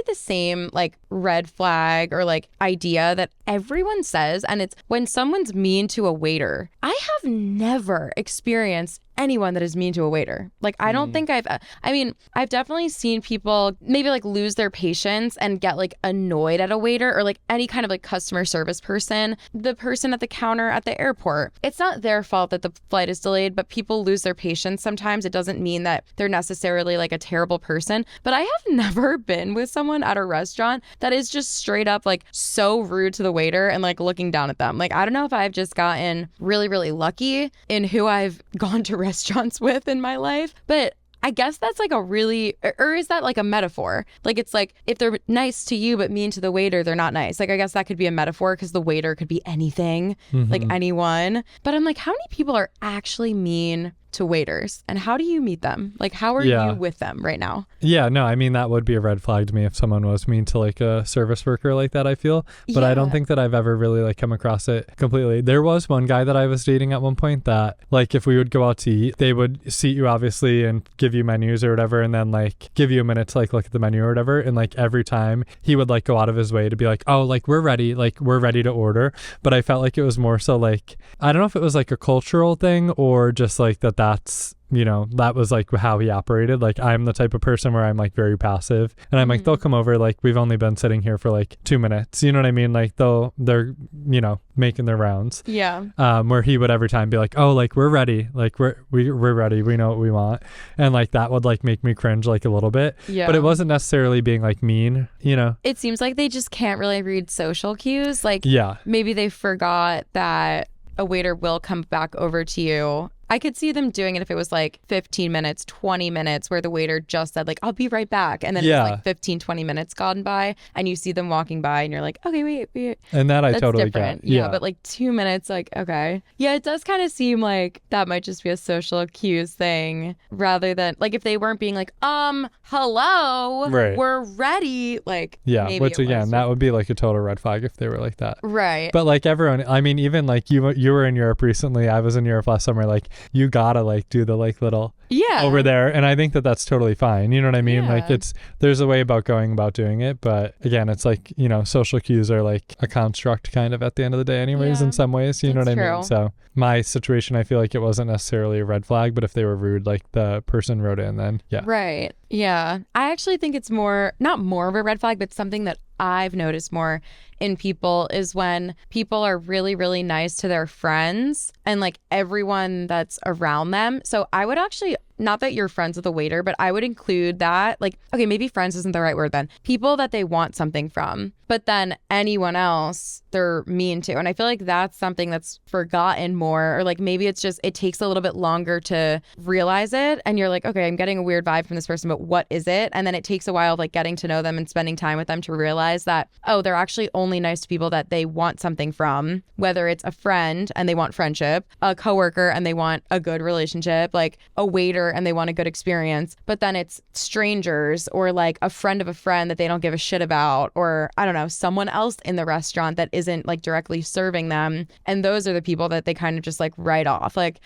the same like red flag or like idea that everyone says, and it's when someone's mean to a waiter. I have never experienced anyone that is mean to a waiter. Like I don't think I've definitely seen people maybe like lose their patience and get like annoyed at a waiter or like any kind of like customer service person. The person at the counter at the airport, it's not their fault that the flight is delayed, but people lose their patience sometimes. It doesn't mean that they're necessarily like a terrible person, but I have never been with someone at a restaurant that is just straight up like so rude to the waiter and like looking down at them. Like I don't know if I've just gotten really, really lucky in who I've gone to restaurants with in my life, but I guess that's like a really, or is that like a metaphor? Like it's like if they're nice to you but mean to the waiter, they're not nice. Like I guess that could be a metaphor because the waiter could be anything, like anyone. But I'm like, how many people are actually mean to waiters and how do you meet them? Like how are you with them right now? Yeah, no, I mean that would be a red flag to me if someone was mean to like a service worker like that, I feel. But I don't think that I've ever really like come across it completely. There was one guy that I was dating at one point that like if we would go out to eat, they would seat you obviously and give you menus or whatever and then like give you a minute to like look at the menu or whatever, and like every time he would like go out of his way to be like, oh, like we're ready to order. But I felt like it was more so like, I don't know if it was like a cultural thing or just like that's, you know, that was like how he operated. Like I'm the type of person where I'm like very passive and I'm like, they'll come over, like we've only been sitting here for like 2 minutes, you know what I mean? Like they're, you know, making their rounds. Yeah. Where he would every time be like, oh, like we're ready. Like we're ready. We know what we want. And like that would like make me cringe like a little bit. Yeah. But it wasn't necessarily being like mean, you know? It seems like they just can't really read social cues. Like yeah, maybe they forgot that a waiter will come back over to you. I could see them doing it if it was like 15 minutes, 20 minutes where the waiter just said like, I'll be right back. And then it's like 15, 20 minutes gone by and you see them walking by and you're like, okay, wait. And that That's I totally different. get. Yeah. But like 2 minutes, like, okay. Yeah, it does kind of seem like that might just be a social cues thing rather than like if they weren't being like, hello, right, we're ready. Like, yeah, maybe which again, that would be like a total red flag if they were like that. Right. But like everyone, I mean, even like you were in Europe recently, I was in Europe last summer, like you gotta like do the like little Yeah. over there. And I think that that's totally fine. You know what I mean? Like Yeah. there's a way about going about doing it. But again, it's like, you know, social cues are like a construct kind of at the end of the day anyways, Yeah. in some ways, you know what That's I mean? true. So my situation, I feel like it wasn't necessarily a red flag, but if they were rude, like the person wrote in, then yeah. Right. Yeah. I actually think it's not more of a red flag, but something that I've noticed more in people is when people are really, really nice to their friends and like everyone that's around them. So I would actually, not that you're friends with the waiter, but I would include that. Like, okay, maybe friends isn't the right word then. People that they want something from, but then anyone else they're mean to. And I feel like that's something that's forgotten more, or like maybe it's just, it takes a little bit longer to realize it. And you're like, okay, I'm getting a weird vibe from this person, but what is it? And then it takes a while of like getting to know them and spending time with them to realize that, oh, they're actually only nice to people that they want something from, whether it's a friend and they want friendship, a coworker and they want a good relationship, like a waiter and they want a good experience, but then it's strangers or like a friend of a friend that they don't give a shit about, or I don't know, someone else in the restaurant that isn't like directly serving them. And those are the people that they kind of just like write off. Like,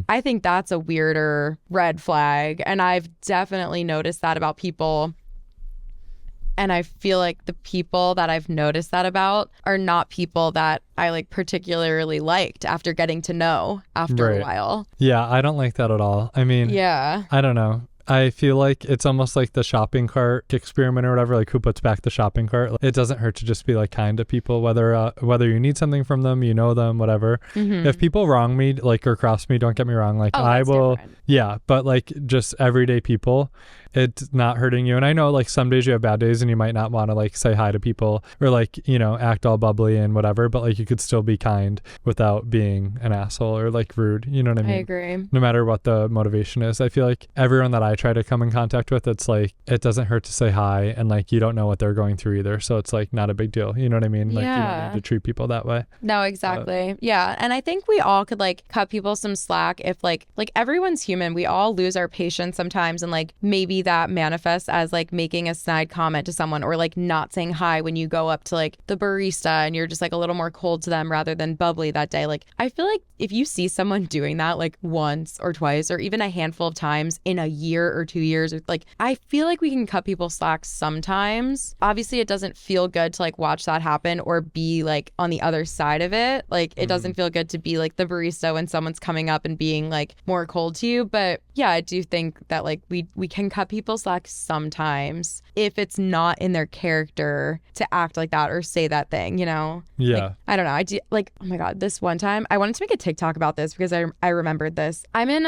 I think that's a weirder red flag. And I've definitely noticed that about people. And I feel like the people that I've noticed that about are not people that I like particularly liked after getting to know after a while. Yeah, I don't like that at all. I mean, yeah, I don't know. I feel like it's almost like the shopping cart experiment or whatever, like who puts back the shopping cart. It doesn't hurt to just be like kind to people, whether you need something from them, you know them, whatever. If people wrong me, like, or cross me, don't get me wrong, like I will, yeah, but like just everyday people, it's not hurting you. And I know like some days you have bad days and you might not want to like say hi to people or like, you know, act all bubbly and whatever, but like you could still be kind without being an asshole or like rude. You know what I mean? I agree. No matter what the motivation is. I feel like everyone that I try to come in contact with, it's like, it doesn't hurt to say hi, and like you don't know what they're going through either. So it's like not a big deal. You know what I mean? Like you don't need to treat people that way. No, exactly. Yeah. And I think we all could like cut people some slack if like everyone's human. We all lose our patience sometimes, and like maybe that manifests as like making a snide comment to someone, or like not saying hi when you go up to like the barista and you're just like a little more cold to them rather than bubbly that day. Like I feel like if you see someone doing that like once or twice or even a handful of times in a year or 2 years, like I feel like we can cut people slack sometimes. Obviously it doesn't feel good to like watch that happen or be like on the other side of it. Like it doesn't feel good to be like the barista when someone's coming up and being like more cold to you. But yeah, I do think that like we can cut people slack sometimes if it's not in their character to act like that or say that thing, you know? Yeah. Like, I don't know. I do like, oh my God, this one time I wanted to make a TikTok about this because I remembered this. I'm in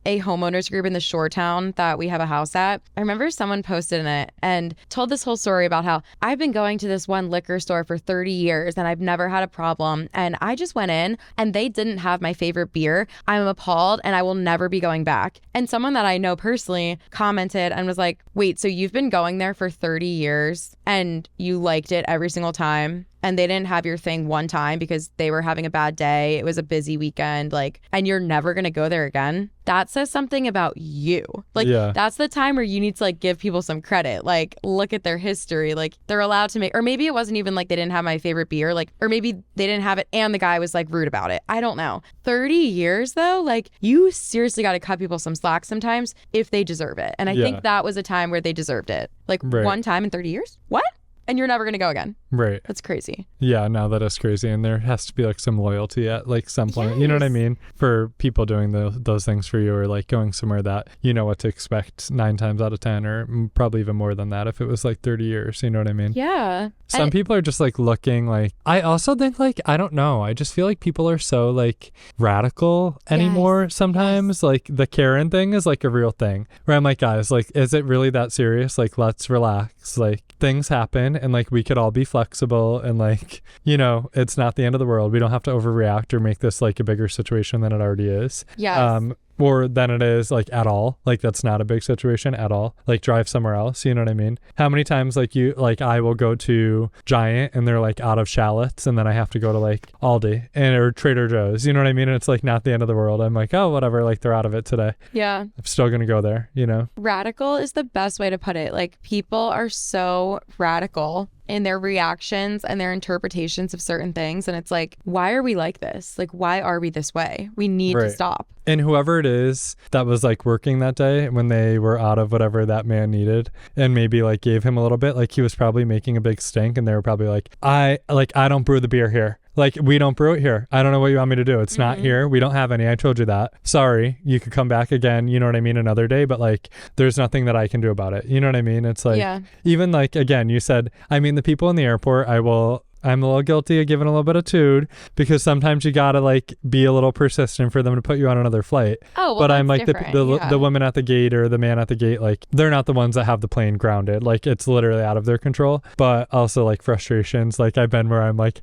a homeowners group in the shore town that we have a house at. I remember someone posted in it and told this whole story about how I've been going to this one liquor store for 30 years and I've never had a problem. And I just went in and they didn't have my favorite beer. I'm appalled and I will never be going back. And someone that I know personally commented and was like, wait, so you've been going there for 30 years and you liked it every single time? And they didn't have your thing one time because they were having a bad day. It was a busy weekend, like, and you're never going to go there again. That says something about you. Like, that's the time where you need to like give people some credit. Like, look at their history. Like, they're allowed to make, or maybe it wasn't even like they didn't have my favorite beer. Like, or maybe they didn't have it and the guy was like rude about it. I don't know. 30 years though, like you seriously got to cut people some slack sometimes if they deserve it. And I think that was a time where they deserved it. Like one time in 30 years? What? And you're never going to go again. Right. That's crazy. Yeah, no, that is crazy. And there has to be like some loyalty at like some point. You know what I mean? For people doing those things for you, or like going somewhere that you know what to expect 9 times out of 10, or probably even more than that if it was like 30 years. You know what I mean? Yeah. Some people are just like looking like, I also think like, I don't know. I just feel like people are so like radical anymore sometimes. Like the Karen thing is like a real thing where I'm like, guys, like, is it really that serious? Like, let's relax. Like things happen and like we could all be flexible and like, you know, it's not the end of the world. We don't have to overreact or make this like a bigger situation than it already is. Yes. Or than it is like at all. Like that's not a big situation at all. Like drive somewhere else. You know what I mean? How many times like I will go to Giant and they're like out of shallots and then I have to go to like Aldi or Trader Joe's. You know what I mean? And it's like not the end of the world. I'm like, oh, whatever. Like they're out of it today. Yeah. I'm still going to go there, you know? Radical is the best way to put it. Like people are so radical in their reactions and their interpretations of certain things. And it's like, why are we like this? Like, why are we this way? We need to stop. And whoever it is that was like working that day when they were out of whatever that man needed and maybe like gave him a little bit, like he was probably making a big stink and they were probably like, I don't brew the beer here. Like, we don't brew it here. I don't know what you want me to do. It's not here. We don't have any. I told you that. Sorry. You could come back again. You know what I mean? Another day. But like, there's nothing that I can do about it. You know what I mean? It's like, even like, again, you said, I mean, the people in the airport, I'm a little guilty of giving a little bit of tood because sometimes you gotta like be a little persistent for them to put you on another flight. Oh, well, but I'm like the woman at the gate or the man at the gate, like they're not the ones that have the plane grounded. Like it's literally out of their control. But also like frustrations. Like I've been where I'm like,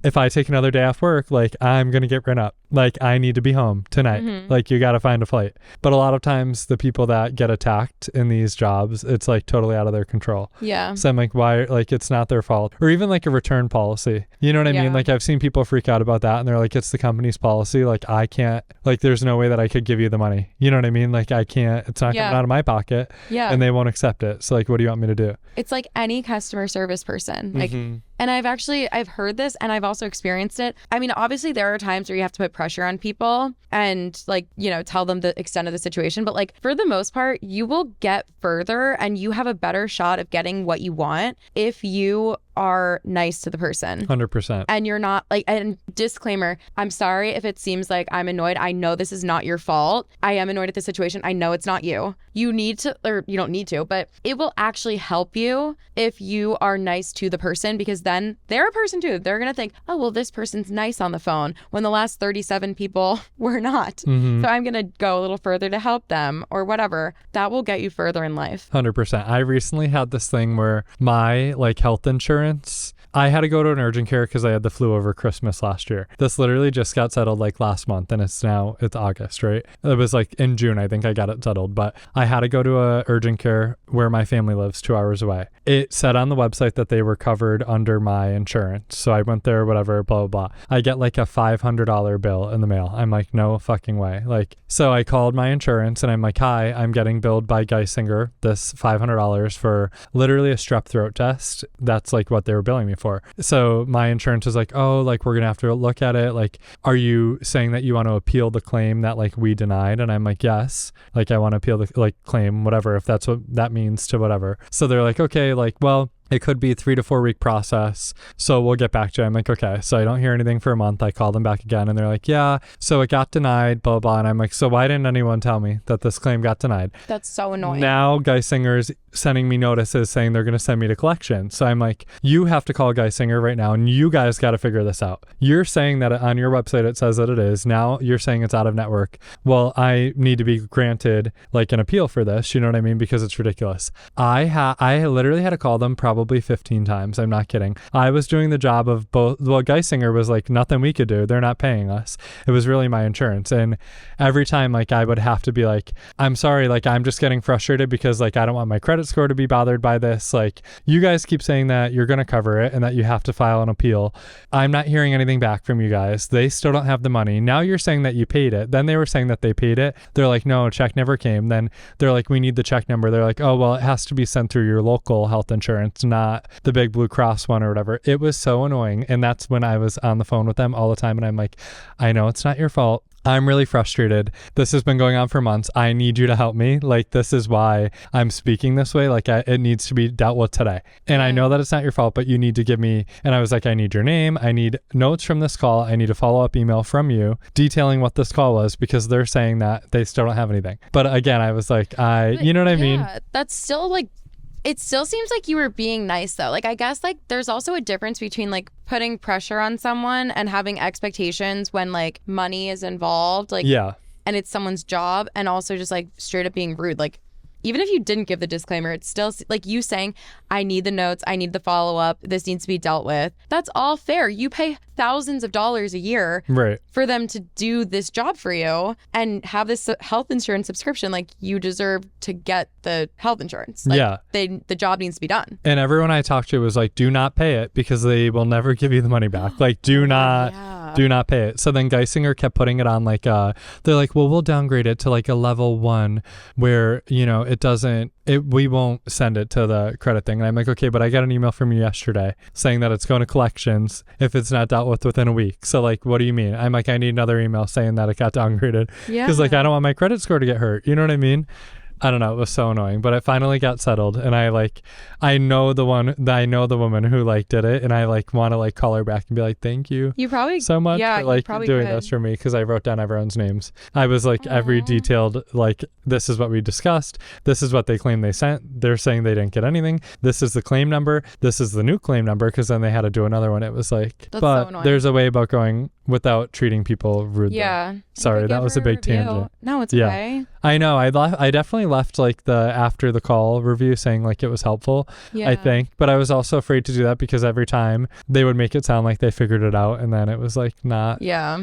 if I take another day off work, like I'm going to get written up. Like I need to be home tonight. Like you got to find a flight. But a lot of times the people that get attacked in these jobs, it's like totally out of their control. Yeah. So I'm like, why? Like it's not their fault. Or even like a return policy. You know what I mean? Like I've seen people freak out about that and they're like, it's the company's policy. Like I can't, like there's no way that I could give you the money. You know what I mean? Like I can't, it's not coming out of my pocket. Yeah. And they won't accept it. So like, what do you want me to do? It's like any customer service person. Like, and I've heard this and I've also experienced it. I mean, obviously there are times where you have to put pressure on people and like, you know, tell them the extent of the situation. But like for the most part, you will get further and you have a better shot of getting what you want if you are nice to the person. 100%. And you're not like, and disclaimer, I'm sorry if it seems like I'm annoyed. I know this is not your fault. I am annoyed at the situation. I know it's not you. You need to, or you don't need to, but it will actually help you if you are nice to the person because then they're a person too. They're going to think, oh, well, this person's nice on the phone when the last 37 people were not. So I'm going to go a little further to help them or whatever. That will get you further in life. 100%. I recently had this thing where my like health insurance, I had to go to an urgent care because I had the flu over Christmas last year. This literally just got settled like last month and it's August, right? It was like in June, I think I got it settled, but I had to go to a urgent care where my family lives 2 hours away. It said on the website that they were covered under my insurance. So I went there, whatever, blah, blah, blah. I get like a $500 bill in the mail. I'm like, no fucking way. Like, so I called my insurance and I'm like, hi, I'm getting billed by Geisinger this $500 for literally a strep throat test. That's like what they were billing me for. So my insurance is like, oh, like we're gonna have to look at it. Like, are you saying that you want to appeal the claim that like we denied? And I'm like, yes, like I want to appeal the like claim, whatever, if that's what that means to whatever. So they're like, okay, like, well, it could be 3 to 4 week process. So we'll get back to you. I'm like, okay. So I don't hear anything for a month. I call them back again and they're like, yeah, so it got denied, blah, blah. And I'm like, so why didn't anyone tell me that this claim got denied? That's so annoying. Now Geisinger's sending me notices saying they're going to send me to collection. So I'm like, you have to call Geisinger right now and you guys got to figure this out. You're saying that on your website it says that it is. Now you're saying it's out of network. Well, I need to be granted like an appeal for this. You know what I mean? Because it's ridiculous. I literally had to call them probably 15 times. I'm not kidding. I was doing the job of both. Well, Geisinger was like, nothing we could do. They're not paying us. It was really my insurance. And every time like I would have to be like, I'm sorry, like I'm just getting frustrated because like I don't want my credit score to be bothered by this. Like you guys keep saying that you're going to cover it and that you have to file an appeal. I'm not hearing anything back from you guys. They still don't have the money. Now you're saying that you paid it. Then they were saying that they paid it. They're like, no, check never came. Then they're like, we need the check number. They're like, oh, well, it has to be sent through your local health insurance, not the big Blue Cross one or whatever. It was so annoying. And that's when I was on the phone with them all the time. And I'm like, I know it's not your fault. I'm really frustrated. This has been going on for months. I need you to help me. Like, this is why I'm speaking this way. Like, it needs to be dealt with today. And I know that it's not your fault, but you need to give me. And I was like, I need your name. I need notes from this call. I need a follow-up email from you detailing what this call was because they're saying that they still don't have anything. But again, I was like, you know what I mean? Yeah, that's still like, it still seems like you were being nice though. Like, I guess like there's also a difference between like putting pressure on someone and having expectations when like money is involved. Like, yeah. And it's someone's job, and also just like straight up being rude. Like, even if you didn't give the disclaimer, it's still like you saying, I need the notes, I need the follow-up, this needs to be dealt with. That's all fair. You pay thousands of dollars a year for them to do this job for you and have this health insurance subscription. Like, you deserve to get the health insurance. Like, the job needs to be done. And everyone I talked to was like, do not pay it because they will never give you the money back. Like, do not. Yeah. Do not pay it. So then Geisinger kept putting it on like, they're like, well, we'll downgrade it to like a level 1 where, we won't send it to the credit thing. And I'm like, okay, but I got an email from you yesterday saying that it's going to collections if it's not dealt with within a week. So like, what do you mean? I'm like, I need another email saying that it got downgraded. Yeah. Because like, I don't want my credit score to get hurt. You know what I mean? I don't know. It was so annoying, but it finally got settled. And I know the woman who like did it, and I like want to like call her back and be like, thank you. You probably so much for like doing could. this for me, because I wrote down everyone's names. I was like every detailed, like, this is what we discussed. This is what they claim they sent. They're saying they didn't get anything. This is the claim number. This is the new claim number, because then they had to do another one. It was like, that's but so annoying. There's a way about going without treating people rudely. Yeah. Sorry, that was a big tangent. No, it's okay. I know. I definitely left like the after the call review saying like it was helpful. Yeah. I think, but I was also afraid to do that because every time they would make it sound like they figured it out, and then it was like not. Yeah.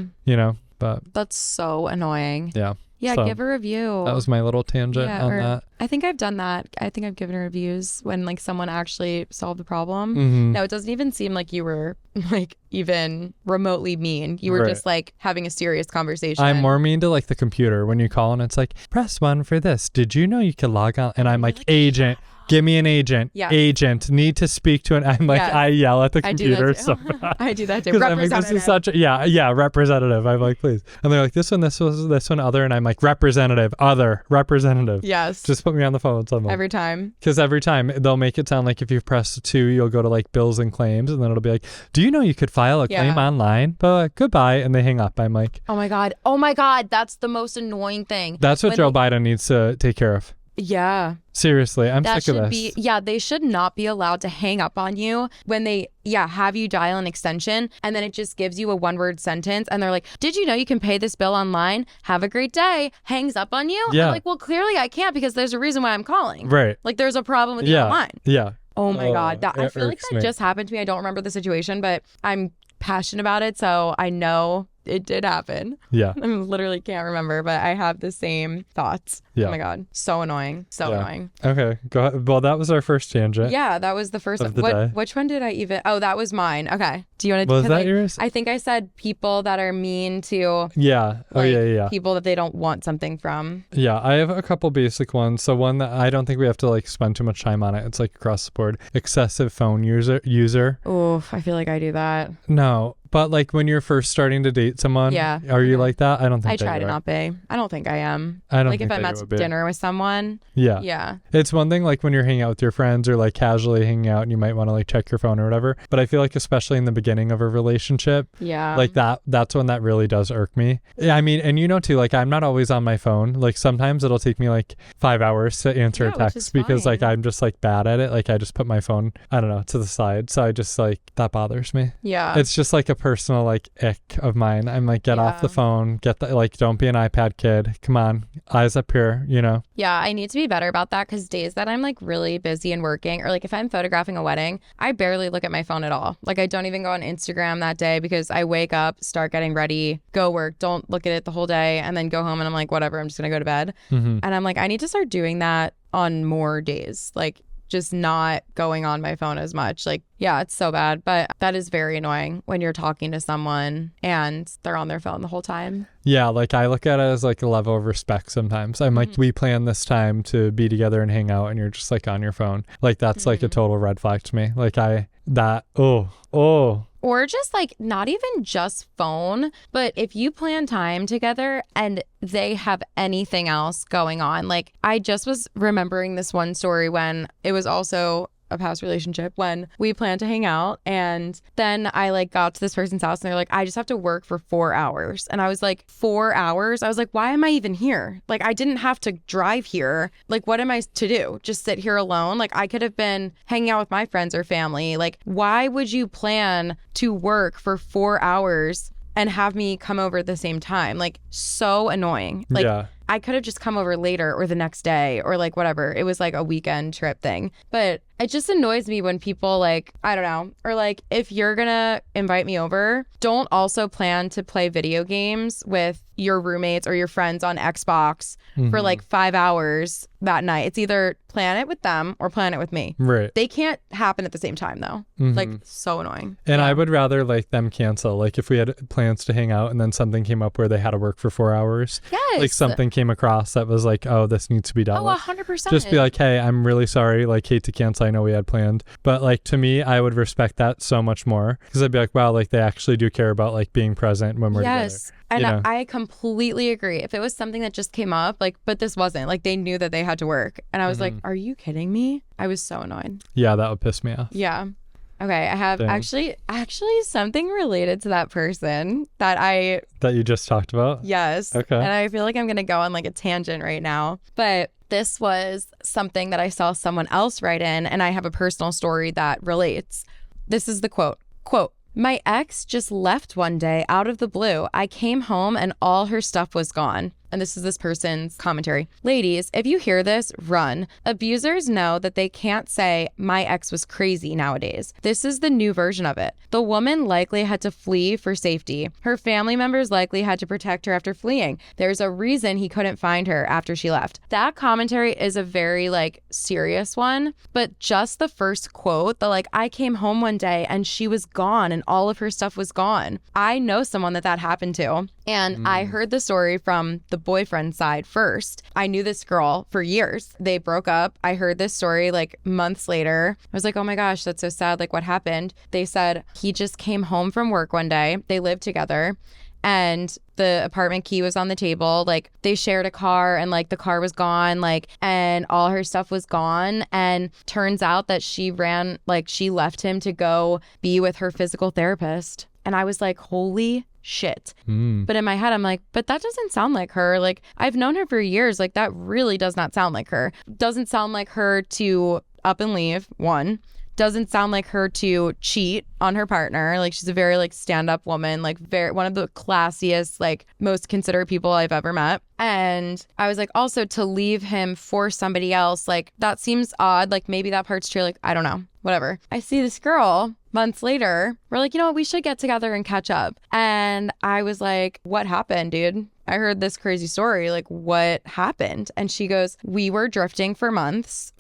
But that's so annoying. Yeah. Yeah, So, give a review. that was my little tangent on that. I think I've done that. I think I've given reviews when like someone actually solved the problem. Mm-hmm. No, it doesn't even seem like you were like even remotely mean. You were Right. just like having a serious conversation. I'm more mean to like the computer when you call and it's like, press 1 for this. Did you know you could log on? And I'm like, agent. Give me an agent. Yeah. Agent. Need to speak to an. I'm like, Yes. I yell at the computer so I do that too. bad. I do that too. 'Cause I'm like, this is such a, representative. I'm like, please. And they're like, this one, other. And I'm like, representative, other, representative. Yes. Just put me on the phone with someone. Every time. Because every time they'll make it sound like if you press 2, you'll go to like bills and claims. And then it'll be like, do you know you could file a claim online? But goodbye. And they hang up. I'm like, Oh my God. That's the most annoying thing. that's what Joe Biden needs to take care of. Yeah. Seriously, I'm That sick of should this. be, they should not be allowed to hang up on you when they, have you dial an extension and then it just gives you a 1-word sentence and they're like, did you know you can pay this bill online? Have a great day. Hangs up on you. Yeah. I'm like, well, clearly I can't because there's a reason why I'm calling. Right. Like there's a problem with the online. Yeah. Oh my God. I it feel like irks that me. just happened to me. I don't remember the situation, but I'm passionate about it. So I know it did happen. Yeah. I literally can't remember, but I have the same thoughts. Yeah. Oh my God. So annoying. So annoying. Okay. Go ahead. Well, that was our first tangent. Yeah, that was the first Of the one. day. Which one did I even? Oh, that was mine. Okay. Do you want to? Was that yours? I think I said people that are mean to. Yeah. Oh, like, yeah. People that they don't want something from. Yeah, I have a couple basic ones. So one that I don't think we have to like spend too much time on it. It's like across the board. Excessive phone user. Oof, I feel like I do that. No, but like when you're first starting to date someone. Yeah. Are you like that? I don't think I try that to you are. not be. I don't think I am. I don't like think if I'm that at you would be. dinner with someone. Yeah. Yeah. It's one thing like when you're hanging out with your friends or like casually hanging out and you might want to like check your phone or whatever. But I feel like especially in the beginning of a relationship, Yeah. like that's when that really does irk me. Yeah, I mean, and too, like I'm not always on my phone. Like sometimes it'll take me like 5 hours to answer a which is text because like fine. I'm just like bad at it. Like I just put my phone, I don't know, to the side. So I just like, that bothers me. Yeah. It's just like a personal like ick of mine. I'm like, get off the phone, like, don't be an iPad kid. Come on, eyes up here, Yeah, I need to be better about that because days that I'm like really busy and working, or like if I'm photographing a wedding, I barely look at my phone at all. Like I don't even go on Instagram that day because I wake up, start getting ready, go work, don't look at it the whole day, and then go home and I'm like, whatever, I'm just gonna go to bed. Mm-hmm. And I'm like, I need to start doing that on more days. Like just not going on my phone as much. Like, yeah, it's so bad. But that is very annoying when you're talking to someone and they're on their phone the whole time. Yeah, like I look at it as like a level of respect sometimes. I'm like, we plan this time to be together and hang out and you're just like on your phone. Like that's like a total red flag to me. Like Or just like not even just phone, but if you plan time together and they have anything else going on. Like I just was remembering this one story when it was also a past relationship when we planned to hang out, and then I like got to this person's house and they're like, I just have to work for 4 hours. And I was like, 4 hours? I was like, why am I even here? Like I didn't have to drive here. Like what am I to do? Just sit here alone? Like I could have been hanging out with my friends or family. Like why would you plan to work for 4 hours and have me come over at the same time? Like so annoying. Like yeah. I could have just come over later or the next day or like whatever. It was like a weekend trip thing. But it just annoys me when people like, I don't know, or like if you're gonna invite me over, don't also plan to play video games with your roommates or your friends on Xbox for like 5 hours that night. It's either plan it with them or plan it with me. Right. They can't happen at the same time though. Like so annoying. And I would rather like them cancel. Like if we had plans to hang out and then something came up where they had to work for 4 hours. Yes. Like something came across that was like, oh, this needs to be done. Oh, 100%. Just be like, hey, I'm really sorry. Like, hate to cancel. I know we had planned. But like to me, I would respect that so much more because I'd be like, wow, like they actually do care about like being present when we're together. And you know? I completely agree. If it was something that just came up, like, but this wasn't, like, they knew that they had to work. And I was like, are you kidding me? I was so annoyed. Yeah, that would piss me off. Yeah. Okay, I have actually something related to that person that you just talked about? Yes. Okay. And I feel like I'm going to go on like a tangent right now. But this was something that I saw someone else write in, and I have a personal story that relates. This is the quote. My ex just left one day out of the blue. I came home and all her stuff was gone. And this is this person's commentary. Ladies, if you hear this, run. Abusers know that they can't say, my ex was crazy nowadays. This is the new version of it. The woman likely had to flee for safety. Her family members likely had to protect her after fleeing. There's a reason he couldn't find her after she left. That commentary is a very like serious one, but just the first quote, the like, I came home one day and she was gone and all of her stuff was gone. I know someone that happened to. And I heard the story from the boyfriend side first. I knew this girl for years. They broke up. I heard this story like months later. I was like, oh my gosh, that's so sad. Like, what happened? They said he just came home from work one day. They lived together and the apartment key was on the table. Like, they shared a car and like the car was gone, like, and all her stuff was gone. And turns out that she left him to go be with her physical therapist. And I was like, holy shit. But in my head, I'm like, but that doesn't sound like her. Like, I've known her for years. Like, that really does not sound like her. Doesn't sound like her to up and leave, one. Doesn't sound like her to cheat on her partner. Like, she's a very like stand-up woman, like very one of the classiest, like most considerate people I've ever met. And I was like, also to leave him for somebody else, like that seems odd. Like maybe that part's true. Like, I don't know, whatever. I see this girl months later. We're like, you know what? We should get together and catch up. And I was like, what happened, dude? I heard this crazy story. Like, what happened? And she goes, we were drifting for months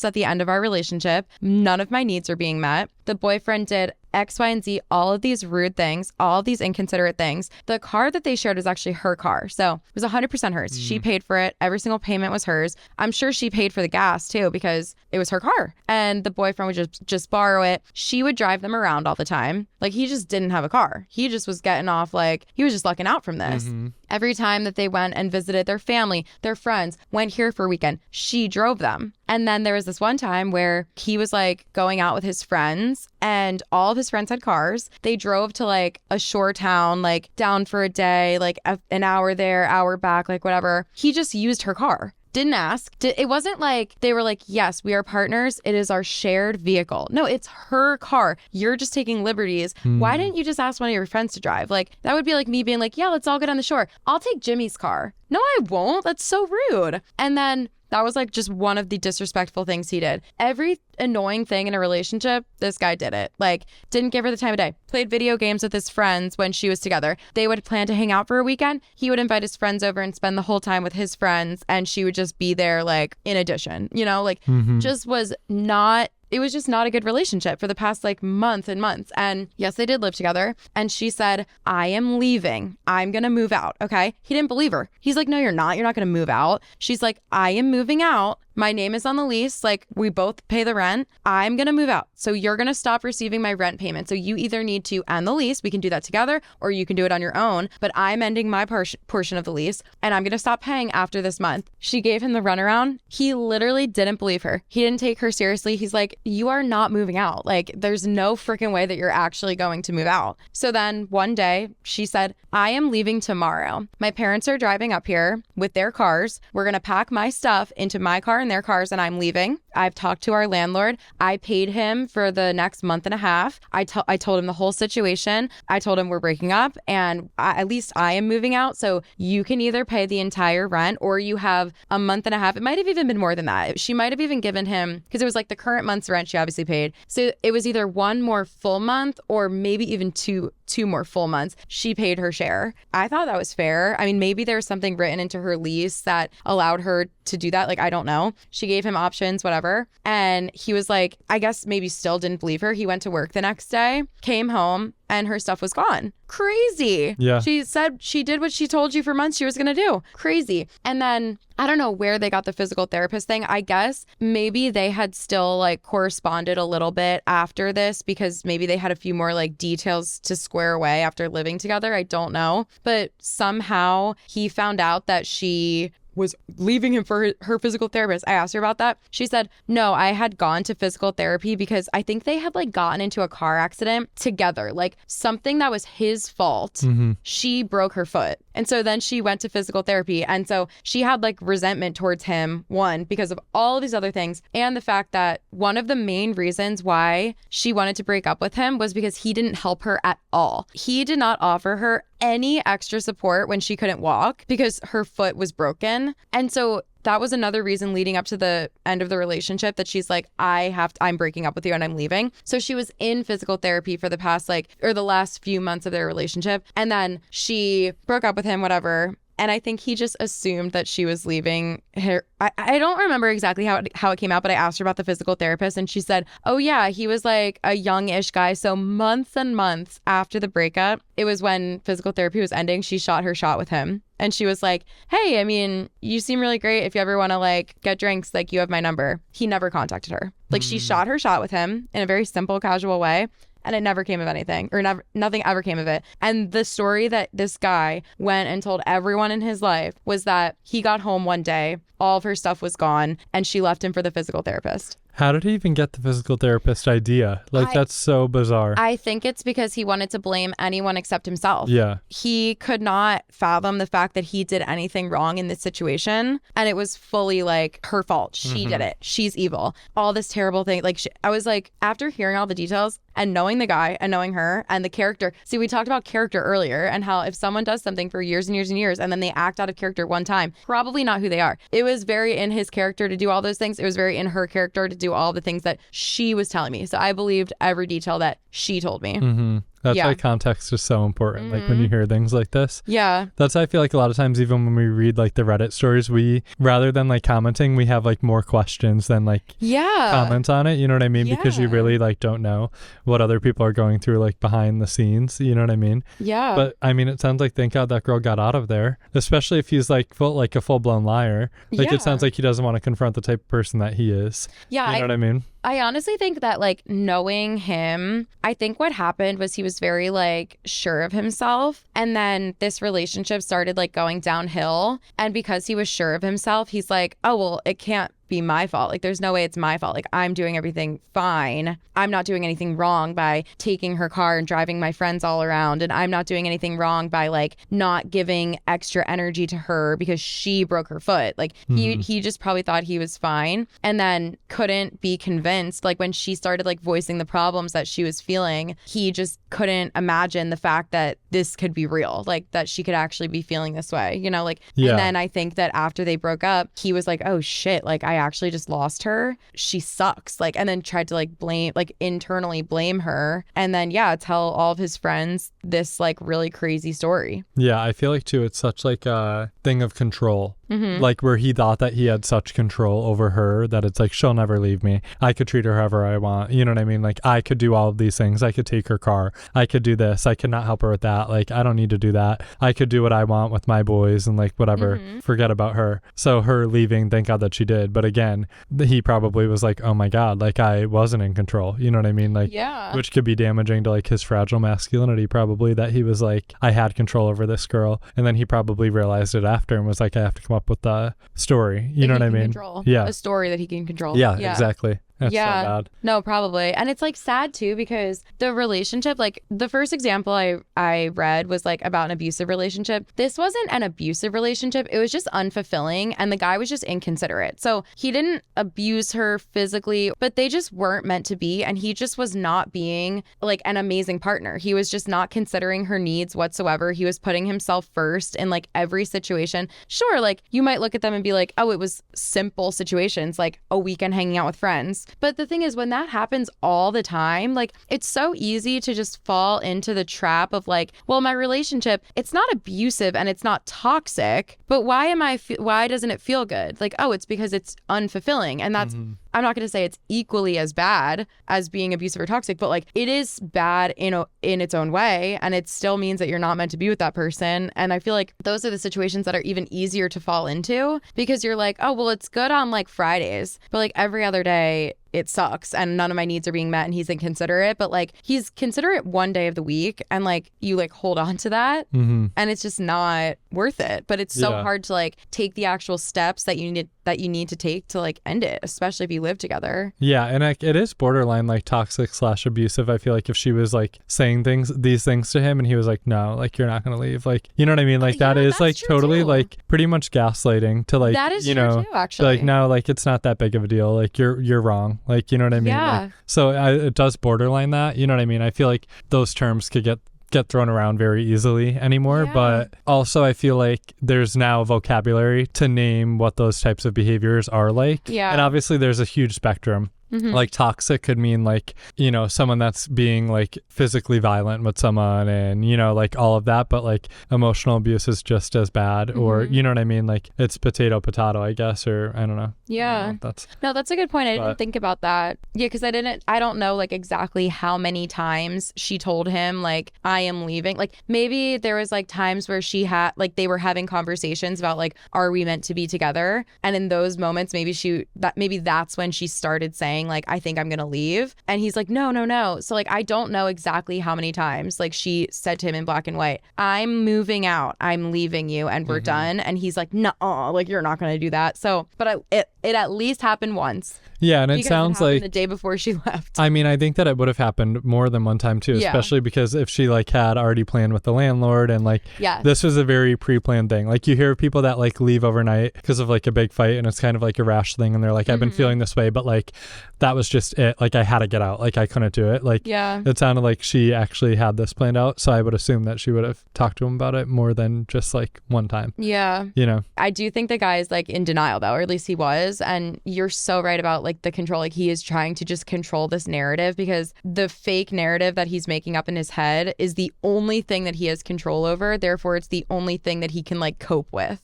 at the end of our relationship. None of my needs were being met. The boyfriend did X, Y, and Z, all of these rude things, all of these inconsiderate things. The car that they shared was actually her car. So it was 100% hers. She paid for it. Every single payment was hers. I'm sure she paid for the gas too because it was her car. And the boyfriend would just borrow it. She would drive them around all the time. Like, he just didn't have a car. He just was getting off, like, he was just lucking out from this. Every time that they went and visited their family, their friends, went here for a weekend, she drove them. And then there was this one time where he was like going out with his friends and all of his friends had cars. They drove to like a shore town, like down for a day, like an hour there, hour back, like whatever. He just used her car. Didn't ask. It wasn't like they were like, yes, we are partners. It is our shared vehicle. No, it's her car. You're just taking liberties. Why didn't you just ask one of your friends to drive? Like, that would be like me being like, yeah, let's all get on the shore. I'll take Jimmy's car. No, I won't. That's so rude. And then that was like just one of the disrespectful things he did. Every annoying thing in a relationship, this guy did it. Like, didn't give her the time of day. Played video games with his friends when she was together. They would plan to hang out for a weekend. He would invite his friends over and spend the whole time with his friends. And she would just be there, like, in addition, you know, like, just was not. It was just not a good relationship for the past like month and months. And yes, they did live together. And she said, I am leaving. I'm going to move out. Okay. He didn't believe her. He's like, no, you're not. You're not going to move out. She's like, I am moving out. My name is on the lease. Like, we both pay the rent. I'm going to move out. So you're going to stop receiving my rent payment. So you either need to end the lease. We can do that together, or you can do it on your own. But I'm ending my portion of the lease and I'm going to stop paying after this month. She gave him the runaround. He literally didn't believe her. He didn't take her seriously. He's like, you are not moving out. Like, there's no freaking way that you're actually going to move out. So then one day she said, I am leaving tomorrow. My parents are driving up here with their cars. We're going to pack my stuff into my car and in their cars and I'm leaving. I've talked to our landlord. I paid him for the next month and a half. I told him the whole situation. I told him we're breaking up and at least I am moving out. So you can either pay the entire rent or you have a month and a half. It might have even been more than that. She might have even given him, because it was like the current month's rent she obviously paid. So it was either one more full month or maybe even two more full months. She paid her share. I thought that was fair. I mean, maybe there was something written into her lease that allowed her to do that. Like, I don't know. She gave him options, whatever. And he was like, I guess maybe still didn't believe her. He went to work the next day, came home, and her stuff was gone. Crazy. Yeah. She said she did what she told you for months she was going to do. Crazy. And then I don't know where they got the physical therapist thing. I guess maybe they had still like corresponded a little bit after this because maybe they had a few more like details to square away after living together. I don't know. But somehow he found out that she was leaving him for her physical therapist. I asked her about that. She said, no, I had gone to physical therapy because I think they had like gotten into a car accident together, like something that was his fault. Mm-hmm. She broke her foot. And so then she went to physical therapy. And so she had like resentment towards him, one, because of all of these other things. And the fact that one of the main reasons why she wanted to break up with him was because he didn't help her at all. He did not offer her any extra support when she couldn't walk because her foot was broken. And so that was another reason leading up to the end of the relationship that she's like, I'm breaking up with you and I'm leaving. So she was in physical therapy for the past the last few months of their relationship. And then she broke up with him, whatever. And I think he just assumed that she was leaving her. I don't remember exactly how it came out, but I asked her about the physical therapist and she said, oh yeah, he was like a young-ish guy. So months and months after the breakup, it was when physical therapy was ending, she shot her shot with him. And she was like, hey, I mean, you seem really great. If you ever want to like get drinks, like you have my number. He never contacted her. Like she shot her shot with him in a very simple, casual way. And it never came of anything, or nothing ever came of it. And the story that this guy went and told everyone in his life was that he got home one day, all of her stuff was gone, and she left him for the physical therapist. How did he even get the physical therapist idea? Like, that's so bizarre. I think it's because he wanted to blame anyone except himself. Yeah. He could not fathom the fact that he did anything wrong in this situation. And it was fully like her fault. She did it. She's evil. All this terrible thing. Like, I was like, after hearing all the details and knowing the guy and knowing her and the character. See, we talked about character earlier and how if someone does something for years and years and years and then they act out of character one time, probably not who they are. It was very in his character to do all those things. It was very in her character to do all the things that she was telling me. So I believed every detail that she told me. Mm-hmm. That's why context is so important. Like when you hear things like this. Yeah. That's why I feel like a lot of times, even when we read like the Reddit stories, we, rather than like commenting, we have like more questions than like comment on it. You know what I mean? Because you really like don't know what other people are going through like behind the scenes. You know what I mean? Yeah. But I mean, it sounds like thank God that girl got out of there, especially if he's like a full blown liar. Like it sounds like he doesn't want to confront the type of person that he is. Yeah. You know what I mean? I honestly think that like knowing him, I think what happened was he was very like sure of himself. And then this relationship started like going downhill. And because he was sure of himself, he's like, oh, well, it can't be my fault. Like, there's no way it's my fault. Like, I'm doing everything fine. I'm not doing anything wrong by taking her car and driving my friends all around. And I'm not doing anything wrong by like not giving extra energy to her because she broke her foot. Like he just probably thought he was fine and then couldn't be convinced. Like when she started like voicing the problems that she was feeling, he just couldn't imagine the fact that this could be real, like that she could actually be feeling this way, you know, like, and then I think that after they broke up, he was like, oh shit, like I actually just lost her. She sucks. Like, and then tried to like blame, like internally blame her. And then, tell all of his friends this like really crazy story. Yeah. I feel like too, it's such like a thing of control. Like where he thought that he had such control over her that it's like, she'll never leave me. I could treat her however I want. You know what I mean? Like I could do all of these things. I could take her car. I could do this. I could not help her with that. Like I don't need to do that. I could do what I want with my boys and like whatever. Forget about her. So her leaving, thank God that she did. But again, he probably was like, oh my God, like I wasn't in control. You know what I mean? Like, which could be damaging to like his fragile masculinity probably, that he was like, I had control over this girl. And then he probably realized it after and was like, I have to come up with the story. You know what I mean? A story that he can control. Yeah, exactly. That's so bad. No, probably. And it's like sad too, because the relationship, like the first example I read was like about an abusive relationship. This wasn't an abusive relationship. It was just unfulfilling. And the guy was just inconsiderate. So he didn't abuse her physically, but they just weren't meant to be. And he just was not being like an amazing partner. He was just not considering her needs whatsoever. He was putting himself first in like every situation. Sure, like you might look at them and be like, oh, it was simple situations, like a weekend hanging out with friends. But the thing is, when that happens all the time, like it's so easy to just fall into the trap of like, well, my relationship, it's not abusive and it's not toxic, but why doesn't it feel good? Like, oh, it's because it's unfulfilling. And that's, I'm not going to say it's equally as bad as being abusive or toxic, but like it is bad in its own way. And it still means that you're not meant to be with that person. And I feel like those are the situations that are even easier to fall into, because you're like, oh, well, it's good on like Fridays, but like every other day it sucks and none of my needs are being met and he's inconsiderate. But like he's considerate one day of the week, and like you like hold on to that, and it's just not worth it. But it's so hard to like take the actual steps that you need to take to like end it, especially if you live together. Yeah, and it is borderline like toxic / abusive. I feel like if she was like saying these things to him and he was like, no, like you're not gonna leave, like, you know what I mean, like that is like totally too. Like pretty much gaslighting to like, that is you know, too, actually. Like no, like it's not that big of a deal, like you're wrong, like, you know what I mean? Yeah. Like, so it does borderline that, you know what I mean? I feel like those terms could get thrown around very easily anymore, but also I feel like there's now vocabulary to name what those types of behaviors are like. Yeah. And obviously there's a huge spectrum. Like toxic could mean like, you know, someone that's being like physically violent with someone and, you know, like all of that, but like emotional abuse is just as bad, or, you know what I mean? Like it's potato, I guess, or I don't know. Yeah. That's a good point. I didn't think about that. Yeah, because I don't know like exactly how many times she told him like, I am leaving. Like maybe there was like times where she had like, they were having conversations about like, are we meant to be together? And in those moments, maybe that's when she started saying like, I think I'm gonna leave. And he's like, no. So like, I don't know exactly how many times like she said to him in black and white, I'm moving out, I'm leaving you, and we're done. And he's like, no, like you're not gonna do that. So, but it at least happened once. Yeah, and it sounds like the day before she left. I mean, I think that it would have happened more than one time too, especially because if she like had already planned with the landlord and like this was a very pre-planned thing. Like you hear people that like leave overnight because of like a big fight and it's kind of like a rash thing and they're like, I've been feeling this way, but like that was just it. Like I had to get out. Like I couldn't do it. Like it sounded like she actually had this planned out. So I would assume that she would have talked to him about it more than just like one time. Yeah. You know? I do think the guy is like in denial though, or at least he was. And you're so right about like the control. Like he is trying to just control this narrative, because the fake narrative that he's making up in his head is the only thing that he has control over. Therefore, it's the only thing that he can like cope with.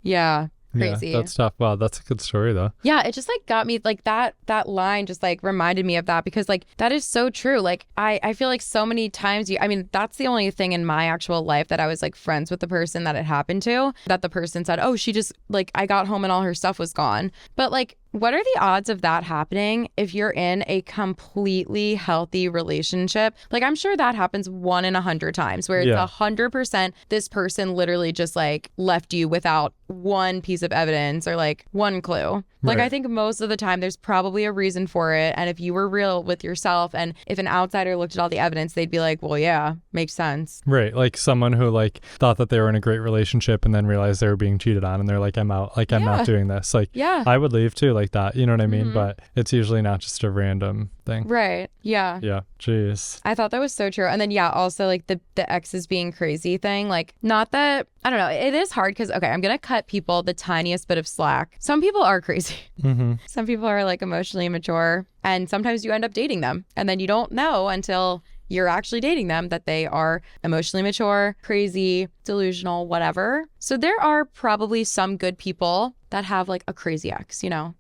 Yeah. Crazy. Yeah, that's tough. Wow, that's a good story though. Yeah, it just like got me like that line just like reminded me of that, because like that is so true. Like I feel like so many times I mean, that's the only thing in my actual life that I was like friends with the person that it happened to, that the person said, oh, she just like, I got home and all her stuff was gone. But like, what are the odds of that happening if you're in a completely healthy relationship? Like, I'm sure that happens 1 in 100 times where it's 100% this person literally just like left you without one piece of evidence or like one clue. Like, I think most of the time there's probably a reason for it. And if you were real with yourself and if an outsider looked at all the evidence, they'd be like, well, yeah, makes sense. Right. Like someone who like thought that they were in a great relationship and then realized they were being cheated on and they're like, I'm out. Like, I'm not doing this. Like, I would leave too, like that. You know what I mean? But it's usually not just a random thing. Right. Yeah. Yeah. Jeez. I thought that was so true. And then, also like the exes being crazy thing. Like, not that, I don't know. It is hard because, okay, I'm going to cut people the tiniest bit of slack. Some people are crazy. Some people are like emotionally immature, and sometimes you end up dating them and then you don't know until you're actually dating them that they are emotionally mature, crazy, delusional, whatever. So there are probably some good people that have like a crazy ex, you know?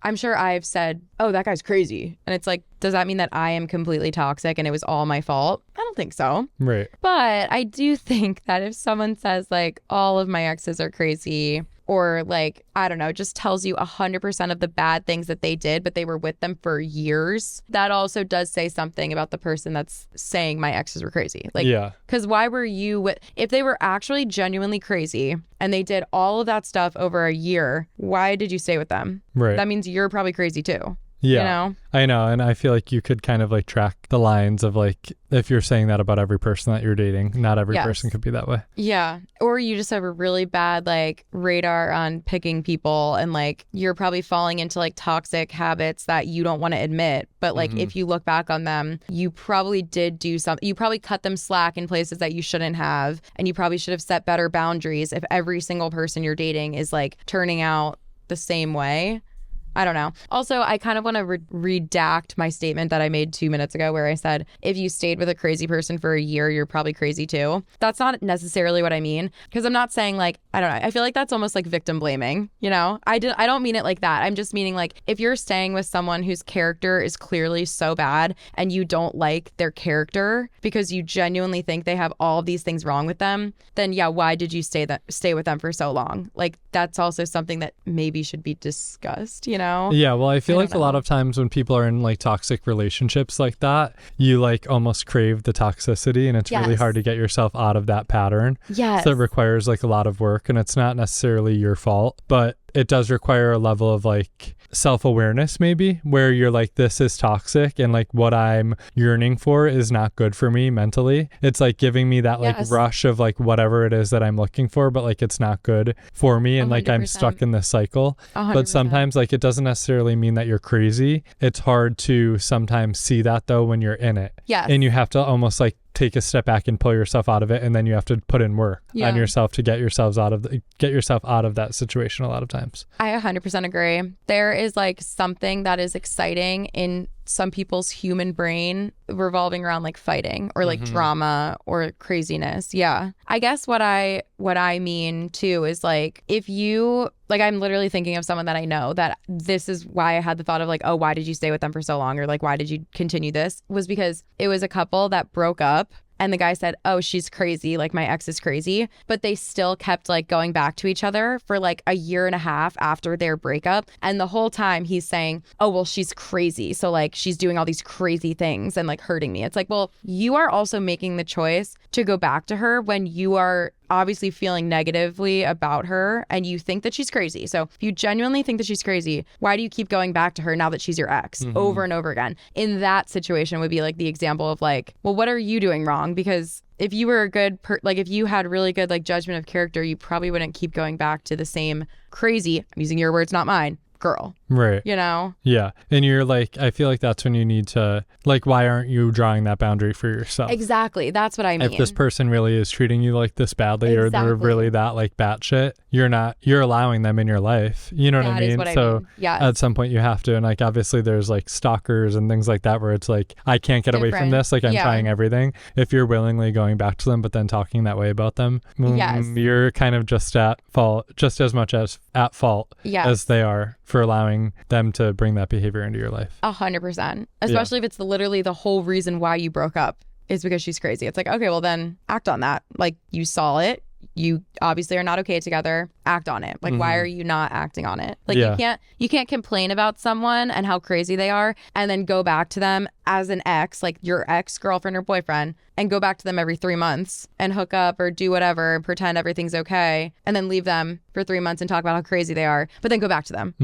I'm sure I've said, oh, that guy's crazy. And it's like, does that mean that I am completely toxic and it was all my fault? I don't think so. Right. But I do think that if someone says like, all of my exes are crazy, or like, I don't know, just tells you 100% of the bad things that they did, but they were with them for years, that also does say something about the person that's saying my exes were crazy. Like, because why were you if they were actually genuinely crazy and they did all of that stuff over a year, why did you stay with them? Right. That means you're probably crazy too. Yeah, you know? I know. And I feel like you could kind of like track the lines of like, if you're saying that about every person that you're dating, not every person could be that way. Yeah. Or you just have a really bad like radar on picking people, and like you're probably falling into like toxic habits that you don't want to admit. But like if you look back on them, you probably did do something. You probably cut them slack in places that you shouldn't have. And you probably should have set better boundaries if every single person you're dating is like turning out the same way. I don't know. Also, I kind of want to redact my statement that I made 2 minutes ago where I said, if you stayed with a crazy person for a year, you're probably crazy too. That's not necessarily what I mean, because I'm not saying like, I don't know. I feel like that's almost like victim blaming, you know? I don't mean it like that. I'm just meaning like, if you're staying with someone whose character is clearly so bad and you don't like their character because you genuinely think they have all of these things wrong with them, then yeah, why did you stay with them for so long? Like, that's also something that maybe should be discussed, you know? Yeah, well, I feel like a lot of times when people are in like toxic relationships like that, you like almost crave the toxicity, and it's really hard to get yourself out of that pattern. Yes. So it requires like a lot of work, and it's not necessarily your fault, but it does require a level of like self-awareness maybe, where you're like, this is toxic and like what I'm yearning for is not good for me mentally. It's like giving me that like rush of like whatever it is that I'm looking for, but like it's not good for me, and 100%. Like I'm stuck in this cycle. 100%. But sometimes like it doesn't necessarily mean that you're crazy. It's hard to sometimes see that though when you're in it. Yes. And you have to almost like take a step back and pull yourself out of it, and then you have to put in work on yourself to get yourself out of that situation a lot of times. I 100% agree. There is like something that is exciting in some people's human brain revolving around like fighting or like drama or craziness. Yeah. I guess what I mean too is like, if you like, I'm literally thinking of someone that I know that this is why I had the thought of like, oh, why did you stay with them for so long? Or like, why did you continue this? Was because it was a couple that broke up. And the guy said, oh, she's crazy. Like, my ex is crazy. But they still kept like going back to each other for like a year and a half after their breakup. And the whole time he's saying, oh, well, she's crazy. So like she's doing all these crazy things and like hurting me. It's like, well, you are also making the choice to go back to her when you are obviously feeling negatively about her and you think that she's crazy. So if you genuinely think that she's crazy, why do you keep going back to her now that she's your ex over and over again? In that situation would be like the example of like, well, what are you doing wrong? Because if you were a good, like if you had really good like judgment of character, you probably wouldn't keep going back to the same crazy, I'm using your words, not mine, girl. Right. You know? Yeah. And you're like, I feel like that's when you need to, like, why aren't you drawing that boundary for yourself? Exactly. That's what I mean. If this person really is treating you like this badly or they're really that like batshit, you're allowing them in your life. You know what I mean? So at some point you have to, and like, obviously there's like stalkers and things like that where it's like, I can't get away from this. Like I'm trying everything. If you're willingly going back to them, but then talking that way about them, you're kind of just at fault, just as much as at fault as they are for allowing them to bring that behavior into your life. 100%. Especially if it's literally the whole reason why you broke up is because she's crazy. It's like, okay, well then act on that. Like you saw it. You obviously are not okay together. Act on it. Like, why are you not acting on it? Like you can't complain about someone and how crazy they are and then go back to them as an ex, like your ex-girlfriend or boyfriend, and go back to them every 3 months and hook up or do whatever and pretend everything's okay, and then leave them for 3 months and talk about how crazy they are, but then go back to them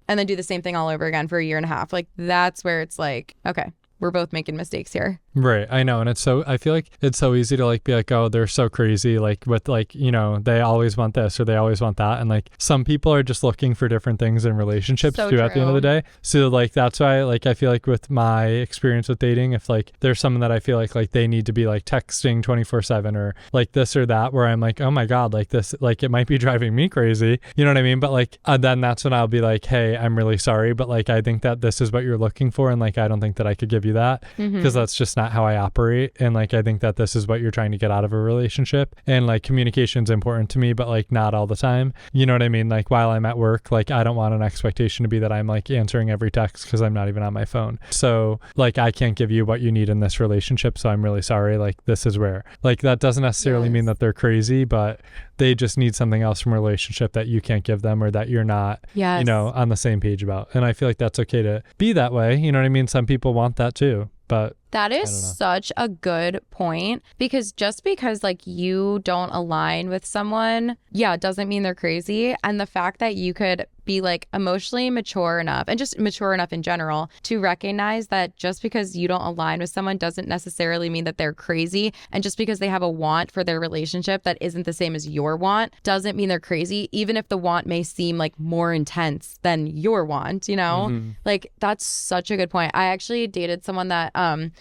and then do the same thing all over again for a year and a half. Like that's where it's like, okay, we're both making mistakes here. Right. I know. And I feel like it's so easy to like be like, oh, they're so crazy. Like with like, you know, they always want this or they always want that. And like some people are just looking for different things in relationships too at the end of the day. So like, that's why like, I feel like with my experience with dating, if like there's someone that I feel like they need to be like texting 24/7 or like this or that, where I'm like, oh my God, like this, like it might be driving me crazy. You know what I mean? But like, then that's when I'll be like, hey, I'm really sorry. But like, I think that this is what you're looking for. And like, I don't think that I could give you that because that's just not how I operate. And like, I think that this is what you're trying to get out of a relationship. And like, communication is important to me, but like not all the time. You know what I mean? Like while I'm at work, like I don't want an expectation to be that I'm like answering every text because I'm not even on my phone. So like, I can't give you what you need in this relationship. So I'm really sorry. Like this is where, like, that doesn't necessarily mean that they're crazy, but they just need something else from a relationship that you can't give them or that you're not, you know, on the same page about. And I feel like that's okay to be that way. You know what I mean? Some people want that too, but that is such a good point, because just because like you don't align with someone, it doesn't mean they're crazy. And the fact that you could be like emotionally mature enough and just mature enough in general to recognize that just because you don't align with someone doesn't necessarily mean that they're crazy. And just because they have a want for their relationship that isn't the same as your want doesn't mean they're crazy, even if the want may seem like more intense than your want, you know? Like, that's such a good point. I actually dated someone that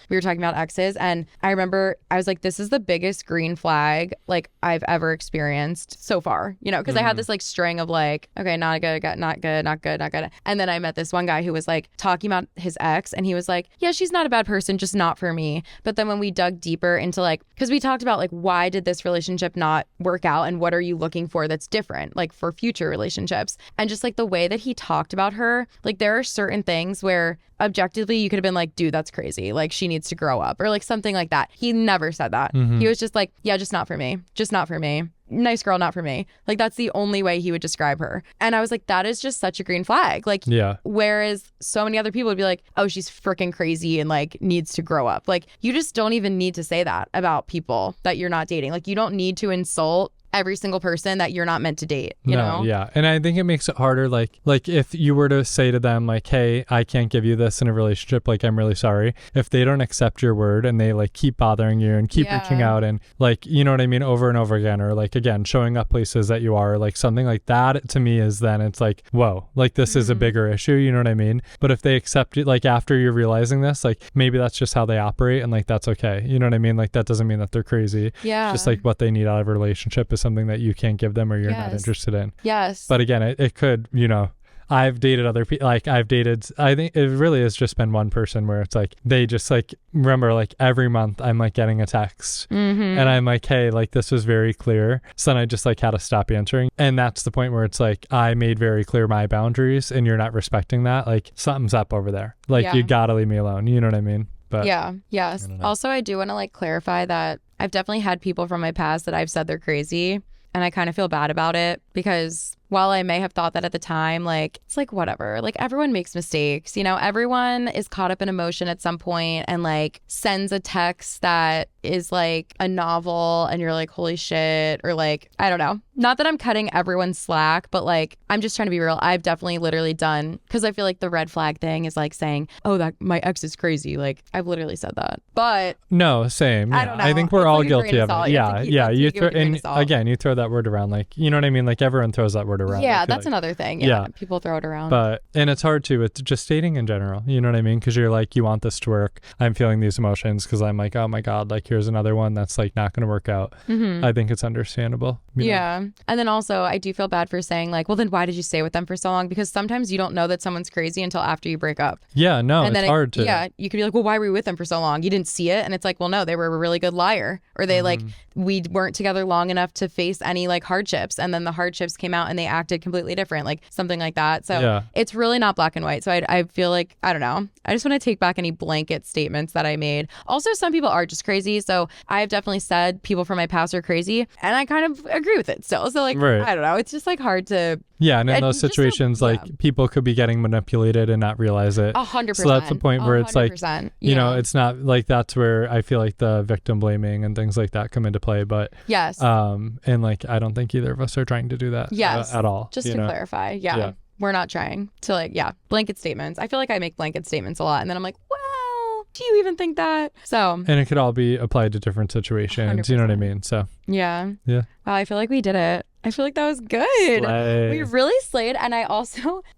we were talking about exes, and I remember I was like, this is the biggest green flag like I've ever experienced so far, you know, because I had this like string of like, okay, not good, not good, not good, not good. And then I met this one guy who was like talking about his ex, and he was like, yeah, she's not a bad person, just not for me. But then when we dug deeper into like, because we talked about like, why did this relationship not work out and what are you looking for that's different like for future relationships, and just like the way that he talked about her, like there are certain things where objectively you could have been like, dude, that's crazy, like she needs to grow up or like something like that. He never said that. He was just like, yeah, just not for me, just not for me, nice girl, not for me. Like that's the only way he would describe her. And I was like, that is just such a green flag. Like, yeah. Whereas so many other people would be like, oh, she's freaking crazy and like needs to grow up. Like you just don't even need to say that about people that you're not dating. Like you don't need to insult every single person that you're not meant to date, you know? Yeah. And I think it makes it harder. Like if you were to say to them like, hey, I can't give you this in a relationship, like I'm really sorry. If they don't accept your word and they like keep bothering you and keep reaching out and like, you know what I mean, over and over again, or like again, showing up places that you are, like something like that to me is then it's like, whoa, like this is a bigger issue, you know what I mean? But if they accept it, like after you're realizing this, like maybe that's just how they operate and like that's okay. You know what I mean? Like that doesn't mean that they're crazy. Yeah. Just like what they need out of a relationship is something that you can't give them or you're not interested in. Yes. But again, it could, you know, I've dated other people, like I think it really has just been one person where it's like, they just like, remember like every month I'm like getting a text and I'm like, hey, like this was very clear. So then I just like had to stop answering. And that's the point where it's like, I made very clear my boundaries and you're not respecting that. Like something's up over there. Like you gotta leave me alone. You know what I mean? But yes. Also, I do want to like clarify that I've definitely had people from my past that I've said they're crazy. And I kind of feel bad about it because while I may have thought that at the time, like, it's like, whatever, like everyone makes mistakes, you know, everyone is caught up in emotion at some point and like sends a text that is like a novel and you're like, holy shit, or like, I don't know. Not that I'm cutting everyone's slack, but like, I'm just trying to be real. I've definitely literally done, because I feel like the red flag thing is like saying, oh, that my ex is crazy. Like, I've literally said that. But no, same. Yeah. I don't know. I think we're all guilty of it. Yeah. You throw, and again, you throw that word around, like, you know what I mean? Like everyone throws that word around. Yeah, that's another thing. Yeah, people throw it around. But, and it's hard too with just dating in general. You know what I mean? Because you're like, you want this to work. I'm feeling these emotions because I'm like, oh my God, like here's another one that's like not going to work out. I think it's understandable. You know? And then also I do feel bad for saying like, well, then why did you stay with them for so long? Because sometimes you don't know that someone's crazy until after you break up. Yeah, no, and it's hard to. Yeah, you could be like, well, why were you with them for so long? You didn't see it. And it's like, well, no, they were a really good liar. Or they like, we weren't together long enough to face any like hardships. And then the hardships came out and they acted completely different, like something like that. So it's really not black and white. So I feel like, I don't know. I just want to take back any blanket statements that I made. Also, some people are just crazy. So I've definitely said people from my past are crazy. And I kind of agree with it still. So like, I don't know. It's just like hard to. Yeah. And in those situations, like people could be getting manipulated and not realize it. 100%. So that's the point where it's like, you know, it's not like, that's where I feel like the victim blaming and things like that come into play. But yes. And like, I don't think either of us are trying to do that at all. Just to clarify. Yeah. We're not trying to like, blanket statements. I feel like I make blanket statements a lot. And then I'm like, well, do you even think that? So. And it could all be applied to different situations. 100%. You know what I mean? So. Yeah. Wow, I feel like we did it. I feel like that was good. Slay. We really slayed. And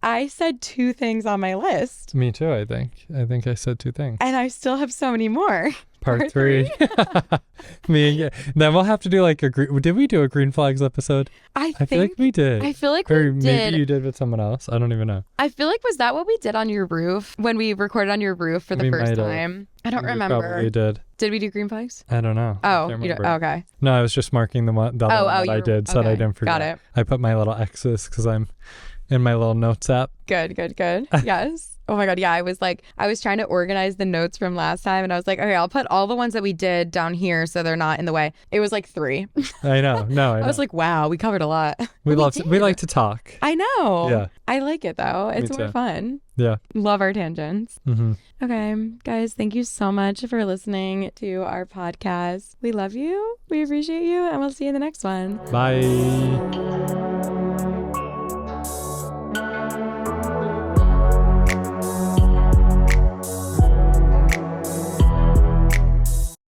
I said 2 things on my list. Me too, I think. I think I said 2 things. And I still have so many more. Part 3. Then we'll have to do like did we do a green flags episode? I feel like we did. I feel like we did. Maybe you did with someone else. I don't even know. I feel like, was that what we did on your roof when we recorded on your roof for the first time? I don't remember. Probably did. Did we do green flags? I don't know. Oh, you don't, okay. No, I was just marking the other one that I did so that I didn't forget. Got it. I put my little X's because I'm in my little notes app. Good. Yes. Oh my God. Yeah. I was trying to organize the notes from last time and I was like, okay, I'll put all the ones that we did down here so they're not in the way. It was like 3. I know. No, I know. I was like, wow, we covered a lot. We like to talk. I know. Yeah. I like it though. It's more fun. Yeah. Love our tangents. Okay, guys, thank you so much for listening to our podcast. We love you. We appreciate you. And we'll see you in the next one. Bye.